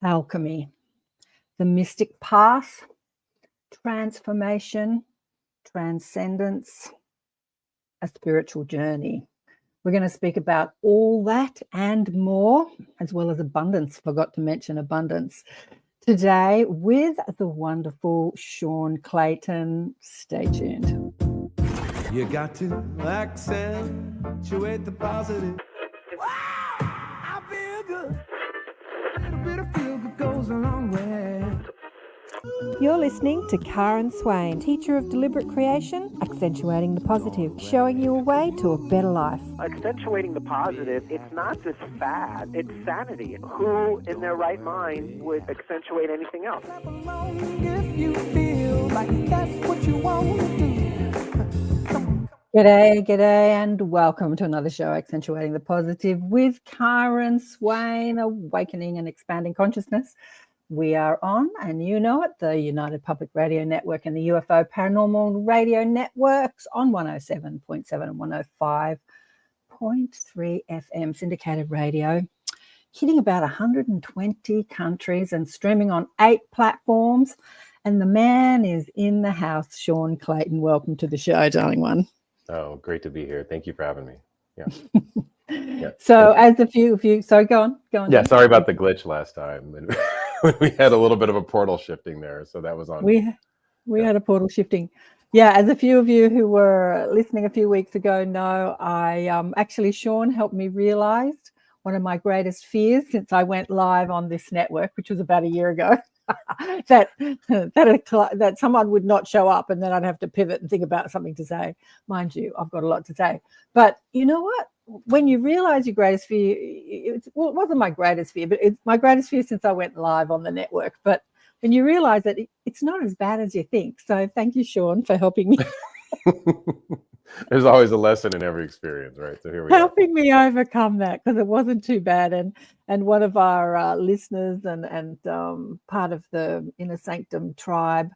alchemy, the mystic path, transformation, transcendence, a spiritual journey. We're going to speak about all that and more, as well as abundance. Forgot to mention abundance today with the wonderful Swain Clayton. Stay tuned. You got to accentuate the positive. Wow, I feel good. A little bit of feel good goes a long way. You're listening to Karen Swain, teacher of deliberate creation, accentuating the positive, showing you a way to a better life. Accentuating the positive, it's not just fad, it's sanity. Who in their right mind would accentuate anything else? If you feel like that's what you want to do. G'day, and welcome to another show, Accentuating the Positive with Karen Swain, Awakening and Expanding Consciousness. We are on, and you know it, the United Public Radio Network and the UFO Paranormal Radio Networks on 107.7 and 105.3 FM syndicated radio, hitting about 120 countries and streaming on 8 platforms. And the man is in the house, Swain Clayton. Welcome to the show, darling one. Oh, great to be here. Thank you for having me. Yeah. Yeah. So as a few of you, so go on. Yeah, sorry about the glitch last time. And we had a little bit of a portal shifting there, so that was on. We had a portal shifting. Yeah, as a few of you who were listening a few weeks ago know, I actually Swain helped me realize one of my greatest fears since I went live on this network, which was about a year ago, that someone would not show up and then I'd have to pivot and think about something to say. Mind you, I've got a lot to say. But you know what? When you realize your greatest fear, it wasn't my greatest fear, but it's my greatest fear since I went live on the network. But when you realize that it's not as bad as you think. So thank you, Swain, for helping me. There's always a lesson in every experience, right? So here we helping me overcome that, because it wasn't too bad. And one of our listeners and part of the Inner Sanctum tribe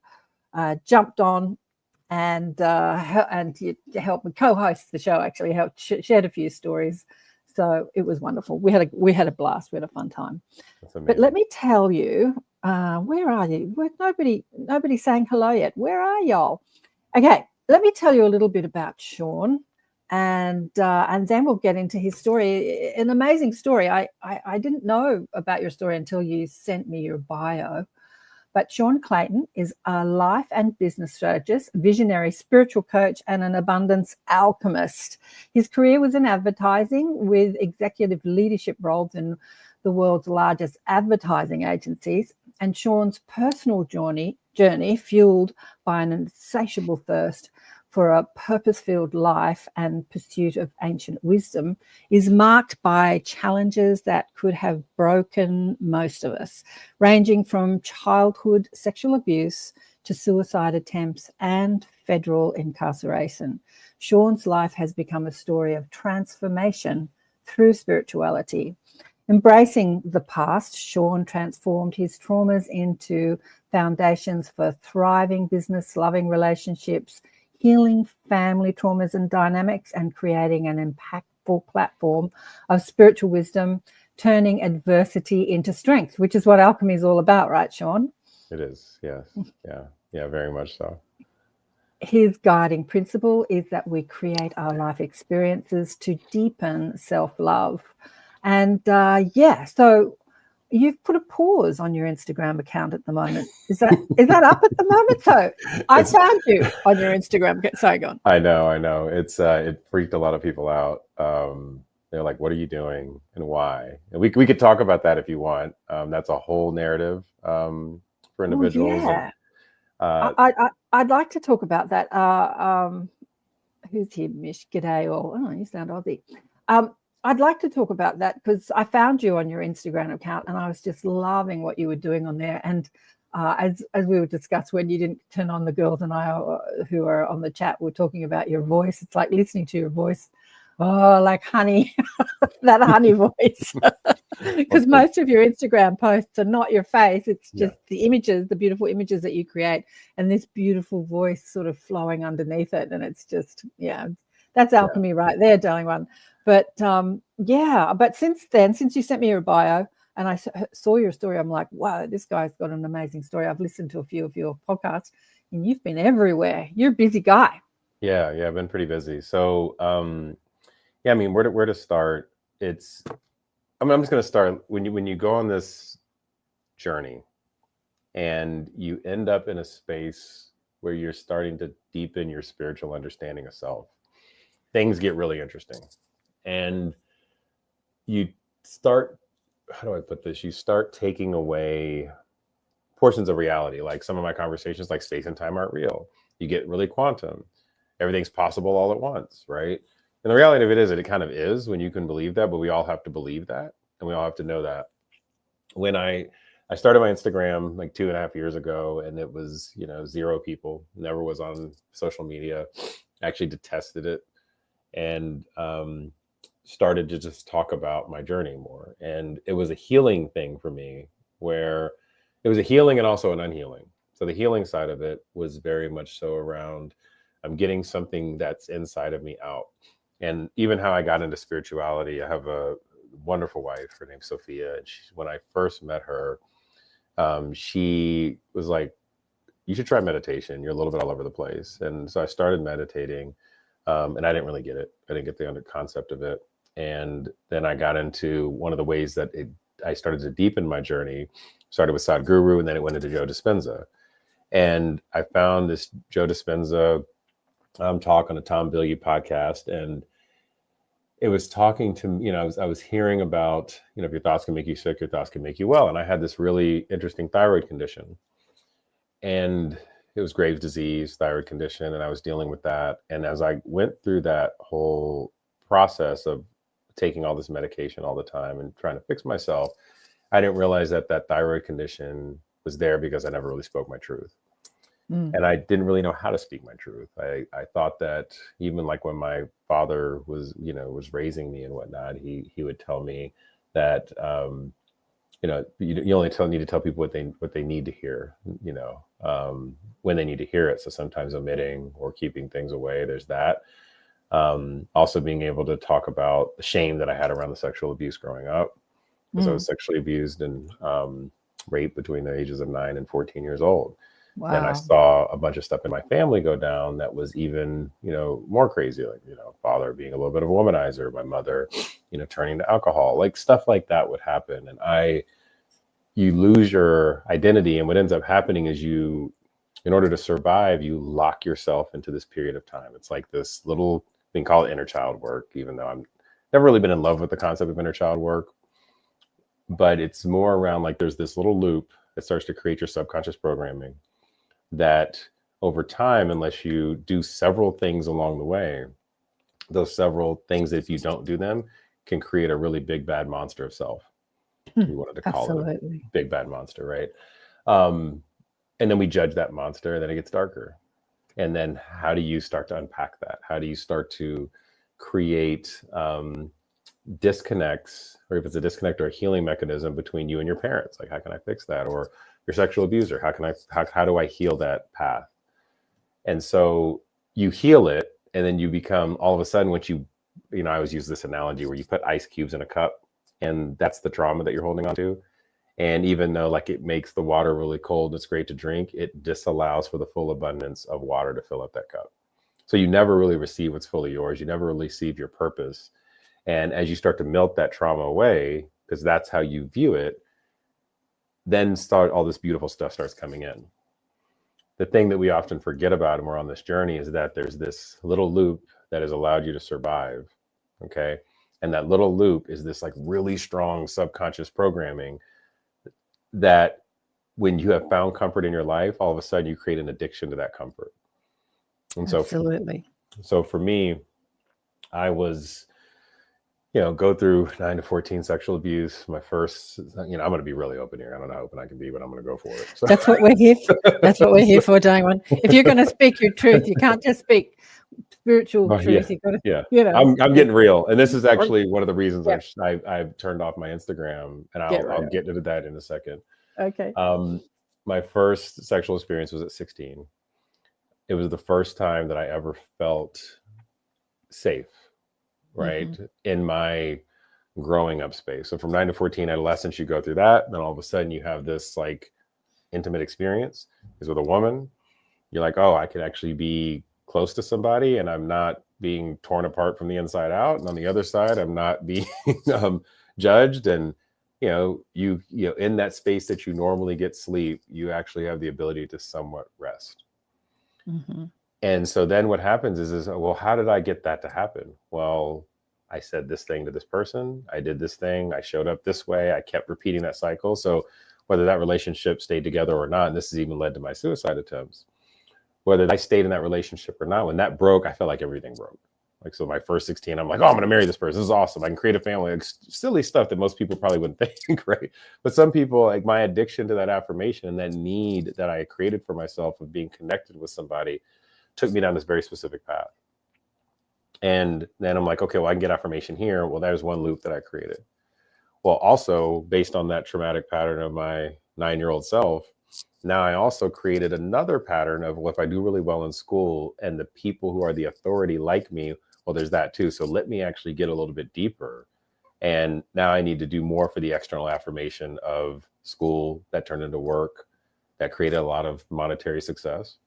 jumped on and he helped me co-host the show. Actually, shared a few stories, so it was wonderful. We had a blast. We had a fun time. But let me tell you, where are you? Nobody's saying hello yet. Where are y'all? Okay, let me tell you a little bit about Swain, and then we'll get into his story. An amazing story. I didn't know about your story until you sent me your bio. But Swain Clayton is a life and business strategist, visionary spiritual coach, and an abundance alchemist. His career was in advertising with executive leadership roles in the world's largest advertising agencies. And Swain's personal journey, fueled by an insatiable thirst for a purpose-filled life and pursuit of ancient wisdom, is marked by challenges that could have broken most of us, ranging from childhood sexual abuse to suicide attempts and federal incarceration. Swain's life has become a story of transformation through spirituality. Embracing the past, Swain transformed his traumas into foundations for thriving business, loving relationships, healing family traumas and dynamics, and creating an impactful platform of spiritual wisdom, turning adversity into strength, which is what alchemy is all about, right, Swain? It is, yes. Yeah, very much so. His guiding principle is that we create our life experiences to deepen self-love. And so you've put a pause on your Instagram account at the moment. Is that up at the moment? So I found you on your Instagram. Sorry, go on. I know. It freaked a lot of people out. They're like, "What are you doing and why?" And we could talk about that if you want. That's a whole narrative for individuals. Yeah. I'd like to talk about that. Who's here, Mish? G'day, all. Oh, you sound Aussie. I'd like to talk about that because I found you on your Instagram account and I was just loving what you were doing on there. And as we would discuss when you didn't turn on, the girls and I who are on the chat were talking about your voice. It's like listening to your voice. Oh, like honey, that honey voice. Because most of your Instagram posts are not your face. It's just the images, the beautiful images that you create and this beautiful voice sort of flowing underneath it. And it's just, that's alchemy right there, darling one. But but since then, since you sent me your bio, And I saw your story. I'm like, wow, this guy's got an amazing story. I've listened to a few of your podcasts, and you've been everywhere. You're a busy guy. Yeah, I've been pretty busy. So, yeah, I mean, where to start? I'm just going to start when you go on this journey, and you end up in a space where you're starting to deepen your spiritual understanding of self. Things get really interesting, and you start. How do I put this? You start taking away portions of reality. Like some of my conversations, like space and time aren't real. You get really quantum. Everything's possible all at once, right? And the reality of it is that it kind of is when you can believe that, but we all have to believe that, and we all have to know that. When I started my Instagram like 2.5 years ago, and it was 0 people, never was on social media, actually detested it, and started to just talk about my journey more. And it was a healing thing for me, where it was a healing and also an unhealing. So the healing side of it was very much so around I'm getting something that's inside of me out. And even how I got into spirituality, I have a wonderful wife, her name's Sophia. And when I first met her, she was like, you should try meditation. You're a little bit all over the place. And so I started meditating, and I didn't really get it. I didn't get the concept of it. And then I got into one of the ways that I started to deepen my journey. Started with Sadhguru, and then it went into Joe Dispenza. And I found this Joe Dispenza talk on a Tom Bilyeu podcast, and it was talking to me. I was hearing about if your thoughts can make you sick, your thoughts can make you well. And I had this really interesting thyroid condition, and it was Graves' disease, thyroid condition, and I was dealing with that. And as I went through that whole process of taking all this medication all the time and trying to fix myself, I didn't realize that thyroid condition was there because I never really spoke my truth. And I didn't really know how to speak my truth. I thought that even like when my father was raising me and whatnot, he would tell me that, you only need to tell people what they need to hear, when they need to hear it. So sometimes omitting or keeping things away, there's that. Also being able to talk about the shame that I had around the sexual abuse growing up, because I was sexually abused and raped between the ages of 9 and 14 years old. Wow. And I saw a bunch of stuff in my family go down that was even, more crazy, like, father being a little bit of a womanizer, my mother, turning to alcohol, like stuff like that would happen. And you lose your identity. And what ends up happening is in order to survive, you lock yourself into this period of time. It's like this little, we can call it inner child work, even though I'm never really been in love with the concept of inner child work. But it's more around like there's this little loop that starts to create your subconscious programming that over time, unless you do several things along the way, those several things, if you don't do them, can create a really big bad monster of self. We wanted to call it a big bad monster, right? And then we judge that monster, and then it gets darker. And then how do you start to unpack that? How do you start to create disconnects, or if it's a disconnect or a healing mechanism between you and your parents? Like, how can I fix that? Or your sexual abuser, how do I heal that path? And so you heal it, and then you become, all of a sudden, once I always use this analogy where you put ice cubes in a cup, and that's the trauma that you're holding on to. And even though like it makes the water really cold, it's great to drink, it disallows for the full abundance of water to fill up that cup. So you never really receive what's fully yours. You never really receive your purpose. And as you start to melt that trauma away, because that's how you view it, then all this beautiful stuff starts coming in. The thing that we often forget about when we're on this journey is that there's this little loop that has allowed you to survive. Okay. And that little loop is this like really strong subconscious programming that when you have found comfort in your life, all of a sudden you create an addiction to that comfort. And Absolutely. So for me, I was, go through 9 to 14 sexual abuse. My first, I'm going to be really open here. I don't know how open I can be, but I'm going to go for it. So. That's what we're here for. That's what we're here for, Damon. If you're going to speak your truth, you can't just speak spiritual truth. Yeah. I'm getting real. And this is actually one of the reasons I've turned off my Instagram, and I'll get into that in a second. Okay. My first sexual experience was at 16. It was the first time that I ever felt safe. Right. In my growing up space. So from 9 to 14 adolescence, you go through that. Then all of a sudden you have this like intimate experience is with a woman. You're like, oh, I could actually be close to somebody and I'm not being torn apart from the inside out. And on the other side, I'm not being judged. And, you in that space that you normally get sleep, you actually have the ability to somewhat rest. Mm-hmm. And so then what happens is, well, how did I get that to happen? Well, I said this thing to this person. I did this thing. I showed up this way. I kept repeating that cycle. So whether that relationship stayed together or not, and this has even led to my suicide attempts, whether I stayed in that relationship or not, when that broke, I felt like everything broke. Like, so my first 16, I'm like, oh, I'm going to marry this person. This is awesome. I can create a family. Like, silly stuff that most people probably wouldn't think, right? But some people, like my addiction to that affirmation and that need that I created for myself of being connected with somebody took me down this very specific path. And then I'm like, okay, well, I can get affirmation here. Well, there's one loop that I created. Well, also based on that traumatic pattern of my 9-year-old self, now I also created another pattern of, well, if I do really well in school and the people who are the authority like me, well, there's that too. So let me actually get a little bit deeper. And now I need to do more for the external affirmation of school that turned into work that created a lot of monetary success.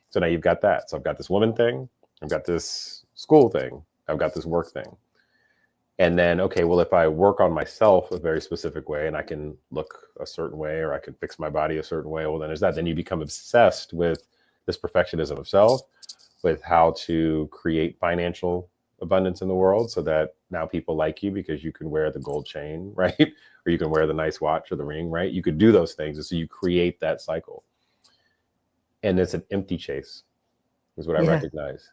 So now you've got that. So I've got this woman thing, I've got this school thing, I've got this work thing. And then, okay, well, if I work on myself a very specific way and I can look a certain way or I can fix my body a certain way, well, then there's that. Then you become obsessed with this perfectionism of self, with how to create financial abundance in the world so that now people like you because you can wear the gold chain, right? Or you can wear the nice watch or the ring, right? You could do those things. And so you create that cycle. And it's an empty chase is what I recognize.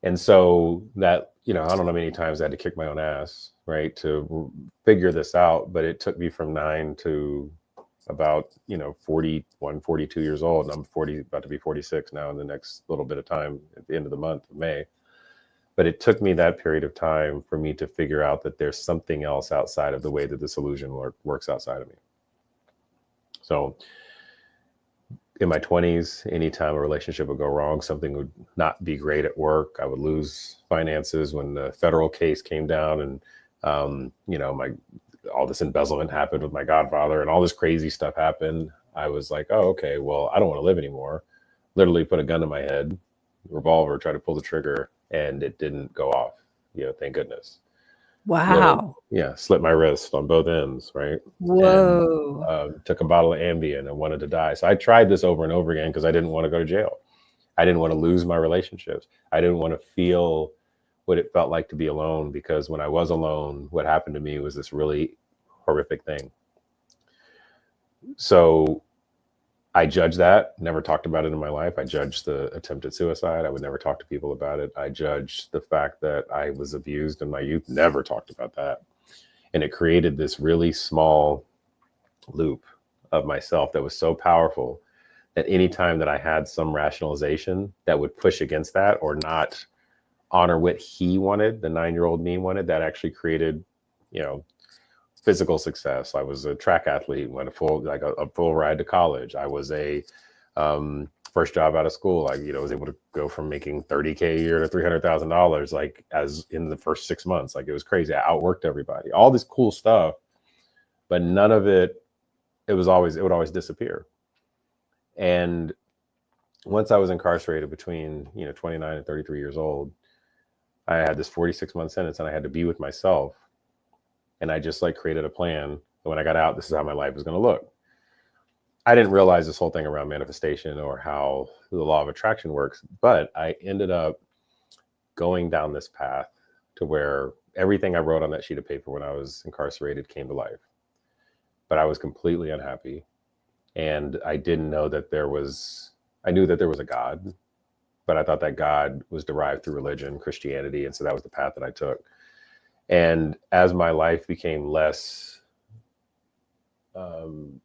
And so that, I don't know how many times I had to kick my own ass, right, to figure this out. But it took me from 9 to about, 41, 42 years old. And I'm about to be 46 now in the next little bit of time at the end of the month of May. But it took me that period of time for me to figure out that there's something else outside of the way that this illusion works outside of me. So in my 20s, anytime a relationship would go wrong, something would not be great at work. I would lose finances when the federal case came down and, all this embezzlement happened with my godfather and all this crazy stuff happened. I was like, oh, okay, well, I don't want to live anymore. Literally put a gun to my head, revolver, try to pull the trigger, and it didn't go off. Thank goodness. Wow. Slit my wrist on both ends, right? Whoa. And, took a bottle of Ambien and wanted to die. So I tried this over and over again because I didn't want to go to jail. I didn't want to lose my relationships. I didn't want to feel what it felt like to be alone, because when I was alone, what happened to me was this really horrific thing. So I judged that, never talked about it in my life. I judged the attempted suicide. I would never talk to people about it. I judged the fact that I was abused in my youth, never talked about that. And it created this really small loop of myself that was so powerful that anytime that I had some rationalization that would push against that or not honor what he wanted, the 9-year-old me wanted, that actually created, physical success. I was a track athlete, went a full ride to college. I was a first job out of school. I was able to go from making $30K a year to $300,000, like as in the first 6 months. Like it was crazy. I outworked everybody, all this cool stuff, but none of it, it would always disappear. And once I was incarcerated between, 29 and 33 years old, I had this 46-month sentence and I had to be with myself. And I just created a plan. And when I got out, this is how my life was going to look. I didn't realize this whole thing around manifestation or how the law of attraction works, but I ended up going down this path to where everything I wrote on that sheet of paper when I was incarcerated came to life. But I was completely unhappy. And I didn't know that I knew that there was a God, but I thought that God was derived through religion, Christianity. And so that was the path that I took. And as my life became less full,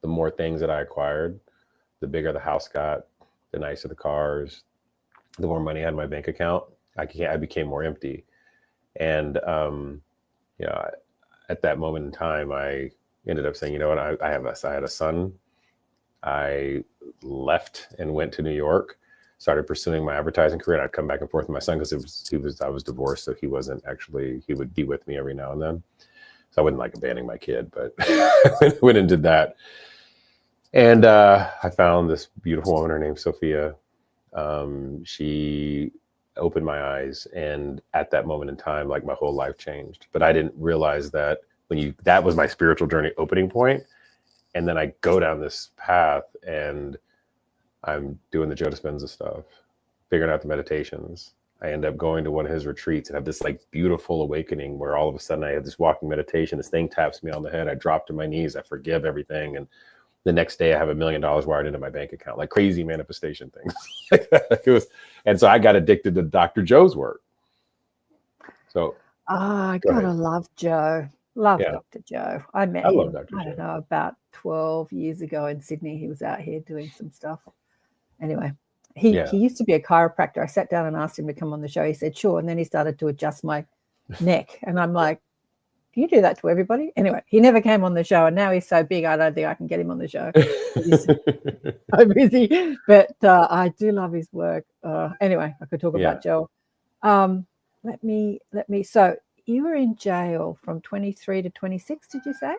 the more things that I acquired, the bigger the house got, the nicer the cars, the more money I had in my bank account, I became more empty. And, at that moment in time, I ended up saying, you know what, I had a son. I left and went to New York started pursuing my advertising career. And I'd come back and forth with my son because I was divorced, so he would be with me every now and then. So I wouldn't like abandoning my kid, but went and did that. And I found this beautiful woman, her name's Sophia. She opened my eyes, and at that moment in time, like my whole life changed. But I didn't realize that that was my spiritual journey opening point. And then I go down this path and I'm doing the Joe Dispenza stuff, figuring out the meditations. I end up going to one of his retreats and have this like beautiful awakening where all of a sudden I have this walking meditation. This thing taps me on the head. I drop to my knees. I forgive everything. And the next day I have $1 million wired into my bank account, like crazy manifestation things. And so I got addicted to Dr. Joe's work. So I gotta love Joe. Love Dr. Joe. I met him, Dr. I don't know, about 12 years ago in Sydney. He was out here doing some stuff. Anyway, he used to be a chiropractor. I sat down and asked him to come on the show. He said, sure. And then he started to adjust my neck. And I'm like, do you do that to everybody? Anyway, he never came on the show. And now he's so big, I don't think I can get him on the show. He's so busy. But I do love his work. Anyway, I could talk about Joe. Let me. So you were in jail from 23 to 26, did you say?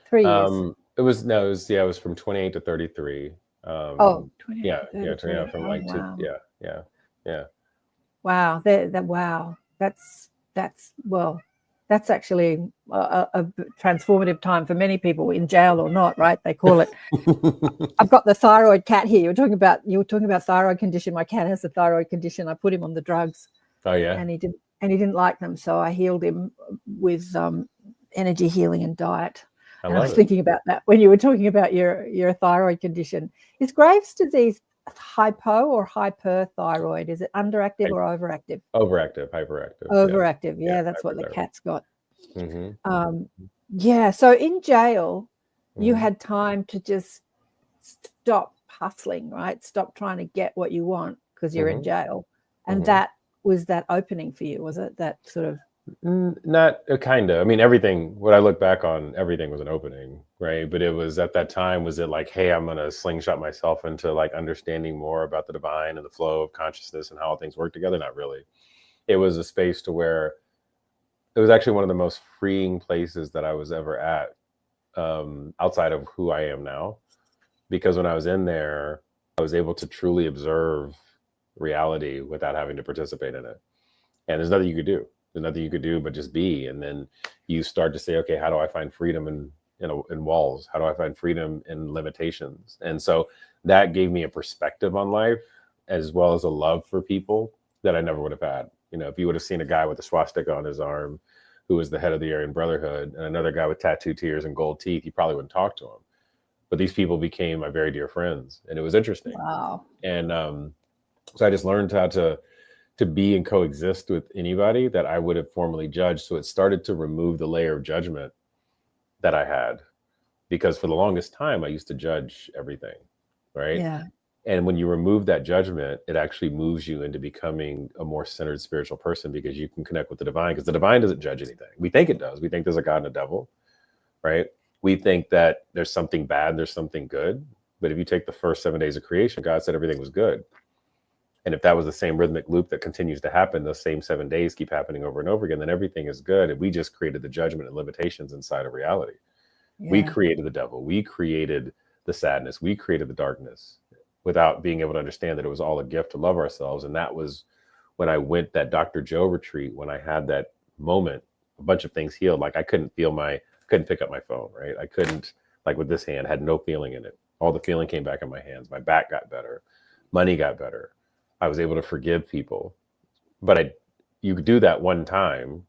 3 years. It was from 28 to 33. 28 yeah, to 33. yeah, from like wow. yeah. Wow, wow. That's actually a transformative time for many people, in jail or not, right? They call it. I've got the thyroid cat here. You were talking about thyroid condition. My cat has a thyroid condition. I put him on the drugs. Oh yeah. And he didn't like them, so I healed him with energy healing and diet. I was thinking about that when you were talking about your thyroid condition. Is Graves' disease hypo or hyperthyroid? Is it underactive or overactive? Overactive, hyperactive. Overactive, yeah, that's what the cat's got. Mm-hmm. So in jail, you had time to just stop hustling, right? Stop trying to get what you want because you're in jail. And that was that opening for you, was it? That sort of... Not kind of. I mean, everything, what I look back on, everything was an opening, right? But it was at that time, was it like, hey, I'm going to slingshot myself into like understanding more about the divine and the flow of consciousness and how things work together? Not really. It was a space to where it was actually one of the most freeing places that I was ever at, outside of who I am now. Because when I was in there, I was able to truly observe reality without having to participate in it. And there's nothing you could do. There's nothing you could do but just be. And then you start to say, okay, how do I find freedom in walls? How do I find freedom in limitations? And so that gave me a perspective on life, as well as a love for people that I never would have had. You know, if you would have seen a guy with a swastika on his arm who was the head of the Aryan Brotherhood and another guy with tattooed tears and gold teeth, you probably wouldn't talk to him. But these people became my very dear friends, and it was interesting. Wow. And so I just learned how to be and coexist with anybody that I would have formerly judged. So it started to remove the layer of judgment that I had, because for the longest time I used to judge everything, right? Yeah. And when you remove that judgment, it actually moves you into becoming a more centered spiritual person, because you can connect with the divine, because the divine doesn't judge anything. We think it does. We think there's a God and a devil, right? We think that there's something bad, there's something good. But if you take the first 7 days of creation, God said everything was good. And if that was the same rhythmic loop that continues to happen, those same 7 days keep happening over and over again, then everything is good. And we just created the judgment and limitations inside of reality. Yeah. We created the devil. We created the sadness. We created the darkness without being able to understand that it was all a gift to love ourselves. And that was when I went that Dr. Joe retreat, when I had that moment, a bunch of things healed. Like I couldn't pick up my phone, right? I couldn't, like with this hand, had no feeling in it. All the feeling came back in my hands. My back got better. Money got better. I was able to forgive people. But you could do that one time.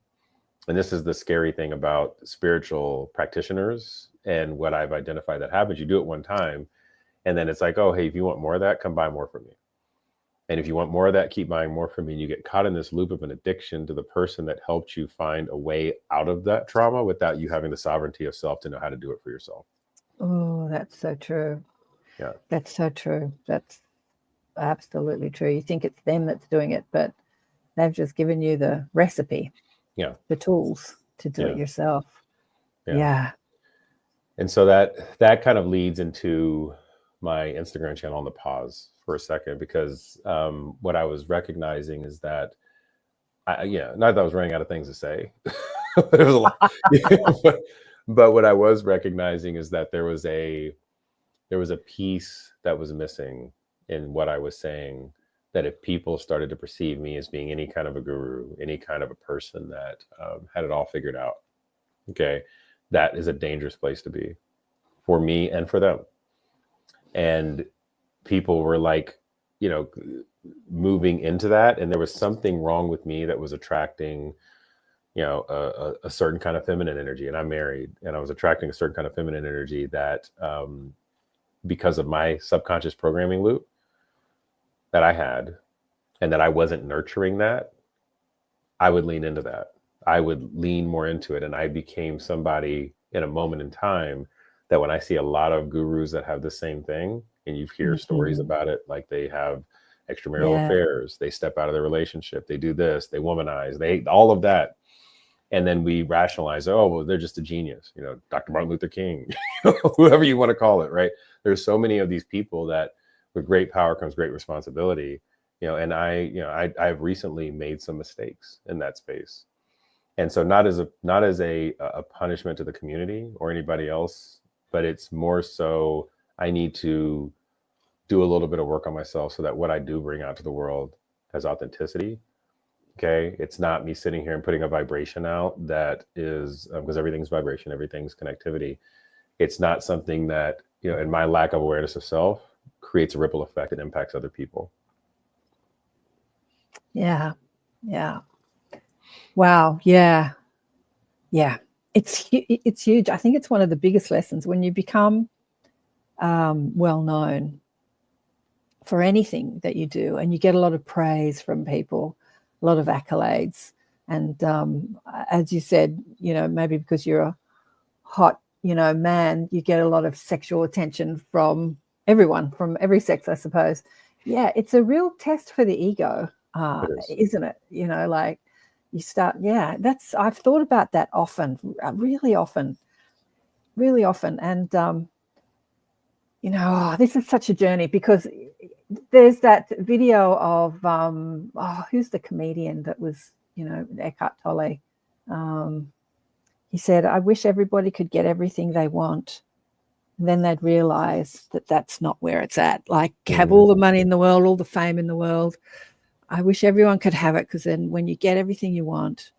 And this is the scary thing about spiritual practitioners and what I've identified that happens. You do it one time, and then it's like, oh, hey, if you want more of that, come buy more from me. And if you want more of that, keep buying more from me. And you get caught in this loop of an addiction to the person that helped you find a way out of that trauma without you having the sovereignty of self to know how to do it for yourself. Oh, that's so true. Yeah. That's so true. That's absolutely true. You think it's them that's doing it, but they've just given you the recipe. Yeah. The tools to do it yourself. Yeah. And so that kind of leads into my Instagram channel on the pause for a second, because what I was recognizing is that not that I was running out of things to say, there was a lot, but what I was recognizing is that there was a piece that was missing in what I was saying, that if people started to perceive me as being any kind of a guru, any kind of a person that had it all figured out, okay, that is a dangerous place to be for me and for them. And people were like, moving into that, and there was something wrong with me that was attracting, a certain kind of feminine energy. And I'm married, and I was attracting a certain kind of feminine energy that, because of my subconscious programming loop that I had, and that I wasn't nurturing that, I would lean into that. I would lean more into it. And I became somebody in a moment in time that when I see a lot of gurus that have the same thing, and you hear stories about it, like they have extramarital affairs, they step out of their relationship, they do this, they womanize, they all of that. And then we rationalize, oh, well, they're just a genius, Dr. Martin Luther King, whoever you want to call it, right? There's so many of these people that with great power comes great responsibility, and I've recently made some mistakes in that space. And so not as a punishment to the community or anybody else, but it's more so I need to do a little bit of work on myself so that what I do bring out to the world has authenticity. Okay. It's not me sitting here and putting a vibration out that is, because everything's vibration, everything's connectivity. It's not something that, in my lack of awareness of self, creates a ripple effect that impacts other people. Yeah. Yeah. Wow. Yeah. Yeah. It's huge. I think it's one of the biggest lessons when you become well known for anything that you do, and you get a lot of praise from people, a lot of accolades. And as you said, maybe because you're a hot, man, you get a lot of sexual attention from everyone, from every sex, I suppose. Yeah, it's a real test for the ego, isn't it? Like you start, I've thought about that often, really often. And, this is such a journey, because there's that video of, who's the comedian that was, Eckhart Tolle. He said, I wish everybody could get everything they want. And then they'd realize that that's not where it's at. Like, have all the money in the world, all the fame in the world. I wish everyone could have it, because then when you get everything you want,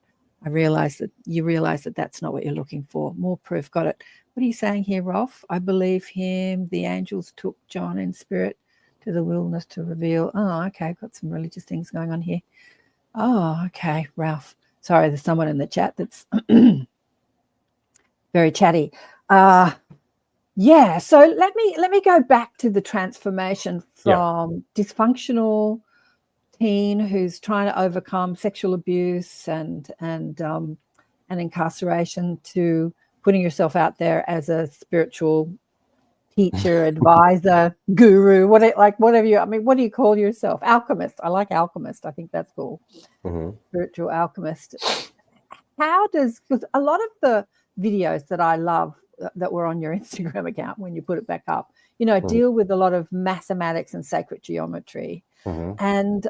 you realize that that's not what you're looking for. More proof. Got it. What are you saying here, Rolf? I believe him. The angels took John in spirit to the wilderness to reveal. Oh, okay. Got some religious things going on here. Oh, okay, Ralph. Sorry, there's someone in the chat that's very chatty. So let me go back to the transformation from dysfunctional teen who's trying to overcome sexual abuse and incarceration to putting yourself out there as a spiritual teacher, advisor, guru, whatever what do you call yourself? Alchemist. I like alchemist. I think that's cool. Spiritual alchemist. Because a lot of the videos that I love that were on your Instagram account, when you put it back up, deal with a lot of mathematics and sacred geometry. And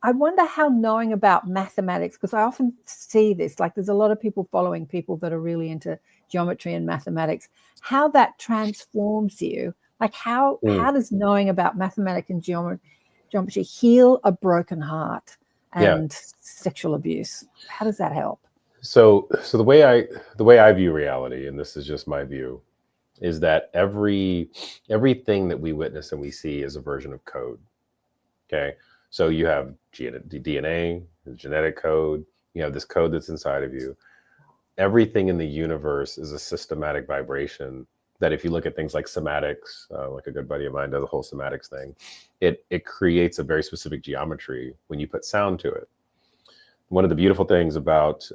I wonder how knowing about mathematics, because I often see this, like there's a lot of people following people that are really into geometry and mathematics, how that transforms you. Like how does knowing about mathematics and geometry heal a broken heart and sexual abuse? How does that help? So the way I view reality, and this is just my view, is that everything that we witness and we see is a version of code. Okay, so you have DNA, the genetic code. You have this code that's inside of you. Everything in the universe is a systematic vibration that, if you look at things like somatics, like a good buddy of mine does the whole somatics thing, it creates a very specific geometry when you put sound to it. One of the beautiful things about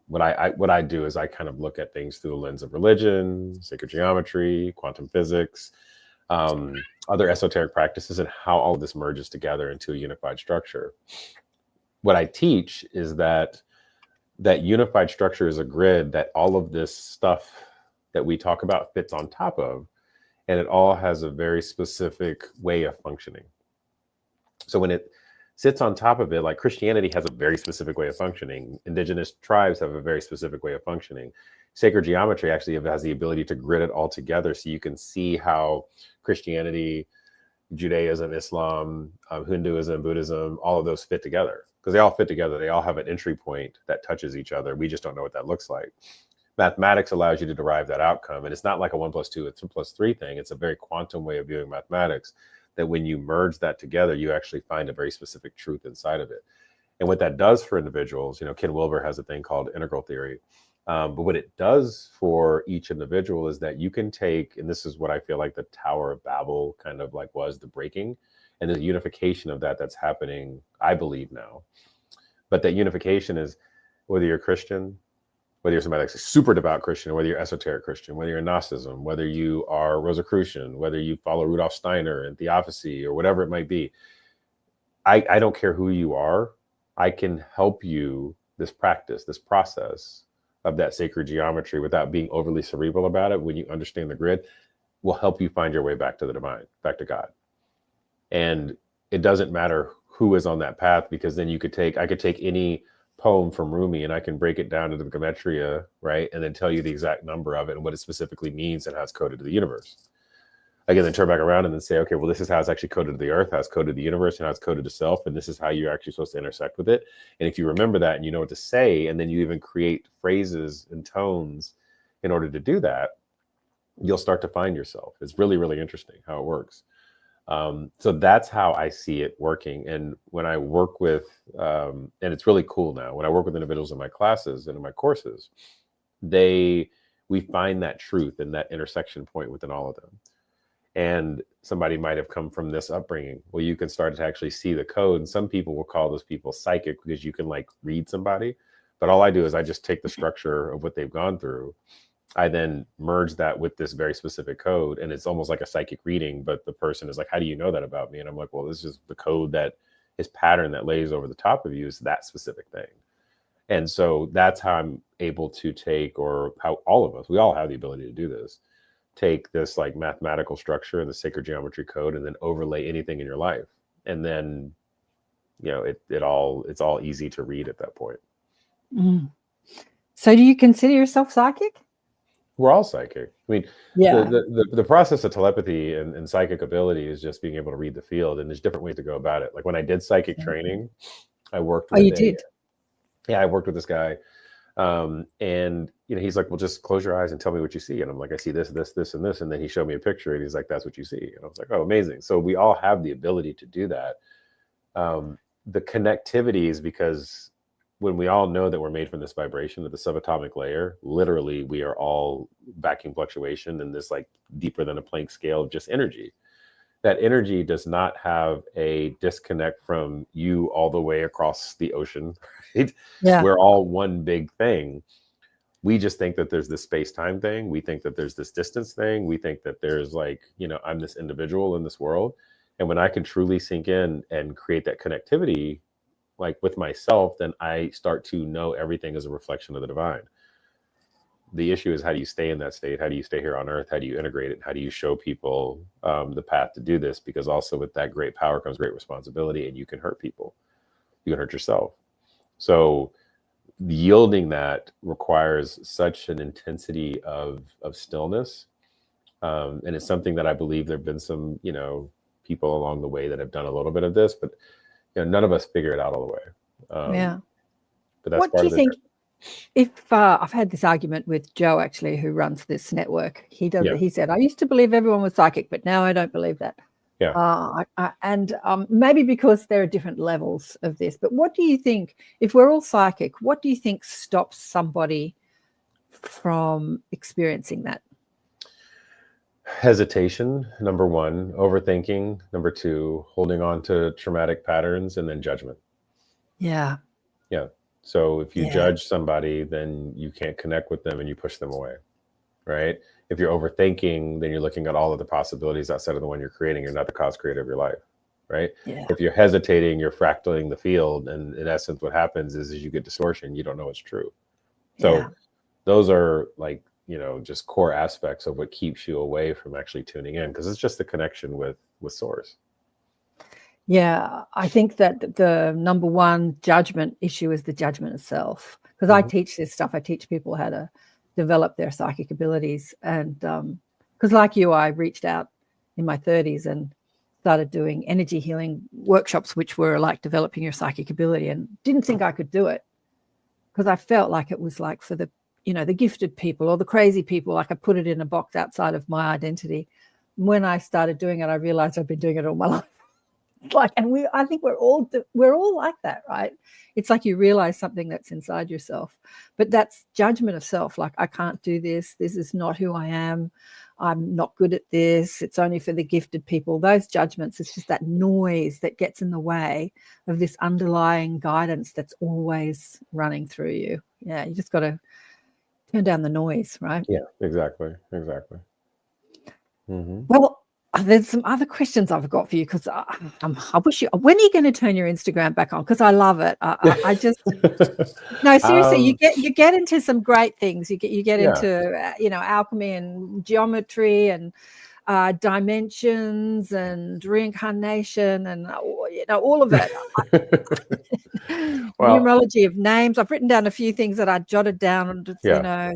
what I do is I kind of look at things through the lens of religion, sacred geometry, quantum physics, other esoteric practices, and how all of this merges together into a unified structure. What I teach is that unified structure is a grid that all of this stuff that we talk about fits on top of. and it all has a very specific way of functioning. So when it sits on top of it, like Christianity has a very specific way of functioning, indigenous tribes have a very specific way of functioning. Sacred geometry actually has the ability to grid it all together, so you can see how Christianity, Judaism, Islam, Hinduism, Buddhism, all of those fit together, because they all fit together. They all have an entry point that touches each other. We just don't know what that looks like. Mathematics allows you to derive that outcome. And it's not like a 1 + 2, it's 2 + 3 thing. It's a very quantum way of viewing mathematics, that when you merge that together, you actually find a very specific truth inside of it. And what that does for individuals, Ken Wilber has a thing called integral theory. But what it does for each individual is that you can take, and this is what I feel like the Tower of Babel kind of like was the breaking, and the unification of that's happening, I believe now. But that unification is whether you're Christian, whether you're somebody that's a super devout Christian, whether you're esoteric Christian, whether you're Gnosticism, whether you are Rosicrucian, whether you follow Rudolf Steiner and Theosophy or whatever it might be. I don't care who you are. I can help you this practice, this process of that sacred geometry without being overly cerebral about it. When you understand the grid, will help you find your way back to the divine, back to God. And it doesn't matter who is on that path, because then I could take any poem from Rumi and I can break it down into the gematria, right? And then tell you the exact number of it and what it specifically means and how it's coded to the universe. I can then turn back around and then say, okay, well, this is how it's actually coded to the earth, how it's coded to the universe, and how it's coded to self. And this is how you're actually supposed to intersect with it. And if you remember that and you know what to say, and then you even create phrases and tones in order to do that, you'll start to find yourself. It's really, really interesting how it works. So that's how I see it working. And when I work with, and it's really cool now, when I work with individuals in my classes and in my courses, we find that truth and that intersection point within all of them. And somebody might have come from this upbringing. Well, you can start to actually see the code. And some people will call those people psychic, because you can like read somebody. But all I do is I just take the structure of what they've gone through. I then merge that with this very specific code. And it's almost like a psychic reading. But the person is like, how do you know that about me? And I'm like, well, this is the code that is pattern that lays over the top of you, is that specific thing. And so that's how I'm able to take, or how all of us, we all have the ability to do this, take this like mathematical structure and the sacred geometry code and then overlay anything in your life. And then, it's all easy to read at that point. Mm. So do you consider yourself psychic? We're all psychic. I mean, yeah. The process of telepathy and psychic ability is just being able to read the field. And there's different ways to go about it. Like when I did psychic training, I worked with I worked with this guy. And he's like, well, just close your eyes and tell me what you see. And I'm like, I see this, this, this, and this. And then he showed me a picture and he's like, that's what you see. And I was like, oh, amazing. So we all have the ability to do that. The connectivity is because when we all know that we're made from this vibration at the subatomic layer, literally we are all vacuum fluctuation and this like deeper than a Planck scale of just energy. That energy does not have a disconnect from you all the way across the ocean, right? Yeah. We're all one big thing. We just think that there's this space-time thing. We think that there's this distance thing. We think that there's like, I'm this individual in this world. And when I can truly sink in and create that connectivity, like with myself, then I start to know everything as a reflection of the divine. The issue is, how do you stay in that state? How do you stay here on earth? How do you integrate it? How do you show people the path to do this? Because also with that great power comes great responsibility, and you can hurt people. You can hurt yourself. So yielding that requires such an intensity of stillness. And it's something that I believe there've been some, people along the way that have done a little bit of this, but none of us figure it out all the way. Yeah. But that's what part do of you the think? If I've had this argument with Joe, actually, who runs this network, he said, I used to believe everyone was psychic, but now I don't believe that. Yeah. And maybe because there are different levels of this. But what do you think, if we're all psychic, what do you think stops somebody from experiencing that? Hesitation, number one. Overthinking, number two. Holding on to traumatic patterns, and then judgment. Yeah. Yeah. So if you judge somebody, then you can't connect with them and you push them away, right? If you're overthinking, then you're looking at all of the possibilities outside of the one you're creating. You're not the cause creator of your life, right? Yeah. If you're hesitating, you're fractaling the field. And in essence, what happens is you get distortion. You don't know what's true. So those are like just core aspects of what keeps you away from actually tuning in, because it's just the connection with source. Yeah, I think that the number one judgment issue is the judgment of self. Because I teach this stuff, I teach people how to develop their psychic abilities. And because like you, I reached out in my 30s and started doing energy healing workshops, which were like developing your psychic ability, and didn't think I could do it because I felt like it was like for the gifted people or the crazy people. Like I put it in a box outside of my identity. When I started doing it, I realized I've been doing it all my life. I think we're all like that, right? It's like you realize something that's inside yourself, but that's judgment of self. Like, I can't do this. This is not who I am. I'm not good at this. It's only for the gifted people. Those judgments, it's just that noise that gets in the way of this underlying guidance that's always running through you. Yeah, you just got to turn down the noise, right? Yeah, exactly. Well, there's some other questions I've got for you, because I wish you. When are you going to turn your Instagram back on? Because I love it. I just no, seriously. You get into some great things. You get into alchemy and geometry and dimensions and reincarnation and all of it. Numerology of names. I've written down a few things that I jotted down.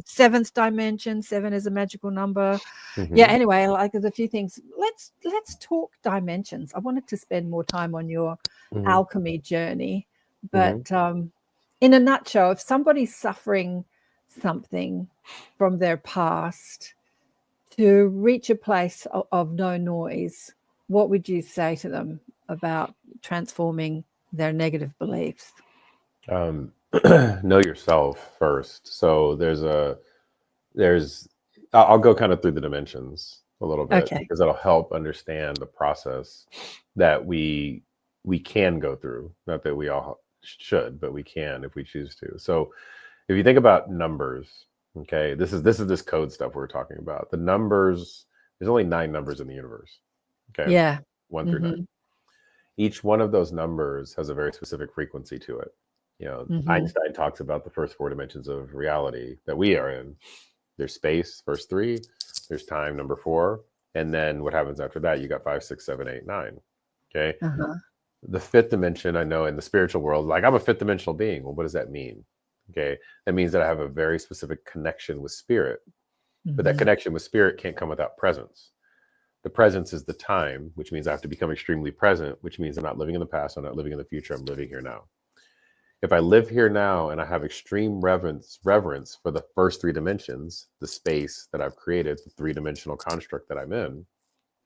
Seventh dimension. 7 is a magical number. Anyway, like there's a few things. Let's talk dimensions. I wanted to spend more time on your alchemy journey, but in a nutshell, if somebody's suffering something from their past, to reach a place of no noise, what would you say to them about transforming their negative beliefs? Know yourself first. So I'll go kind of through the dimensions a little bit, because that'll help understand the process that we can go through. Not that we all should, but we can if we choose to. So if you think about numbers, okay, this is this code stuff we're talking about. The numbers, there's only 9 numbers in the universe. Okay. Yeah. 1 through 9. Each one of those numbers has a very specific frequency to it. Einstein talks about the first 4 dimensions of reality that we are in. There's space, first 3, there's time, number 4, and then what happens after that? You got 5, 6, 7, 8, 9. Okay. The 5th dimension, I know in the spiritual world, like I'm a 5th dimensional being. Well, what does that mean? Okay, that means that I have a very specific connection with spirit, but that connection with spirit can't come without presence. The presence is the time, which means I have to become extremely present, which means I'm not living in the past, I'm not living in the future, I'm living here now. If I live here now and I have extreme reverence for the first 3 dimensions, the space that I've created, the 3-dimensional construct that I'm in,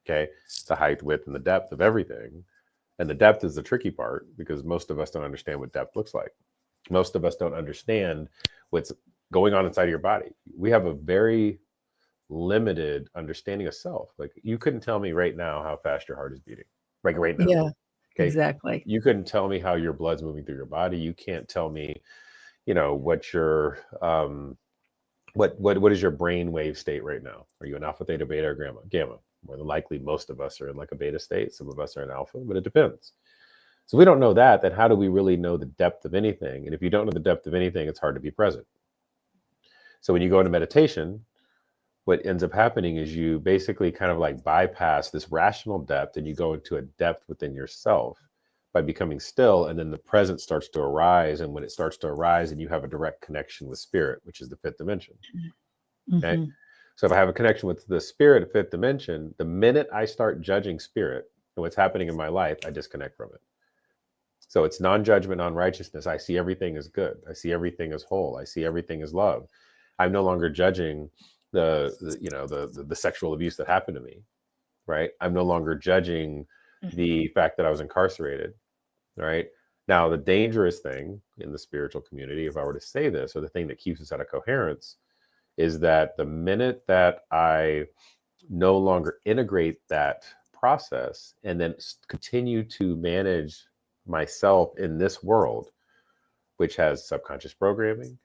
okay, the height, width, and the depth of everything. And the depth is the tricky part, because most of us don't understand what depth looks like. Most of us don't understand what's going on inside of your body. We have a very limited understanding of self. Like, you couldn't tell me right now how fast your heart is beating, like right now. Yeah, exactly. You couldn't tell me how your blood's moving through your body. You can't tell me, what your what is your brain wave state right now? Are you an alpha, theta, beta, or gamma? More than likely, most of us are in like a beta state. Some of us are in alpha, but it depends. So we don't know that, then how do we really know the depth of anything? And if you don't know the depth of anything, it's hard to be present. So when you go into meditation, what ends up happening is you basically kind of like bypass this rational depth and you go into a depth within yourself by becoming still, and then the present starts to arise. And when it starts to arise and you have a direct connection with spirit, which is the 5th dimension. Okay. So if I have a connection with the spirit of 5th dimension, the minute I start judging spirit and what's happening in my life, I disconnect from it. So it's non-judgment, non-righteousness. I see everything as good. I see everything as whole. I see everything as love. I'm no longer judging the sexual abuse that happened to me, right? I'm no longer judging the fact that I was incarcerated, right? Now, the dangerous thing in the spiritual community, if I were to say this, or the thing that keeps us out of coherence, is that the minute that I no longer integrate that process and then continue to manage myself in this world, which has subconscious programming,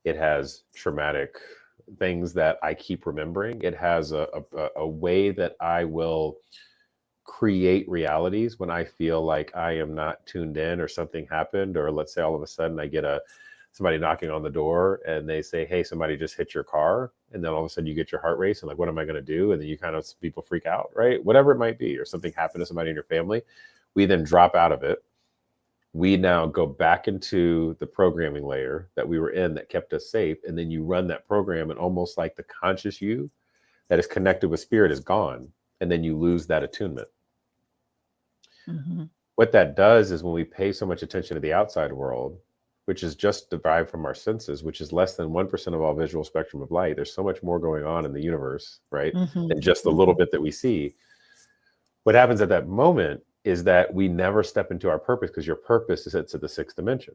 it has traumatic things that I keep remembering, it has a way that I will create realities when I feel like I am not tuned in, or something happened, or let's say all of a sudden I get a somebody knocking on the door and they say, hey, somebody just hit your car. And then all of a sudden you get your heart race and like, what am I going to do? And then you kind of, people freak out, right? Whatever it might be, or something happened to somebody in your family. We then drop out of it. We now go back into the programming layer that we were in that kept us safe. And then you run that program, and almost like the conscious you that is connected with spirit is gone. And then you lose that attunement. Mm-hmm. What that does is when we pay so much attention to the outside world, which is just derived from our senses, which is less than 1% of all visual spectrum of light. There's so much more going on in the universe, right? Mm-hmm. Than just the little bit that we see. What happens at that moment is that we never step into our purpose, because your purpose is it's at the 6th dimension.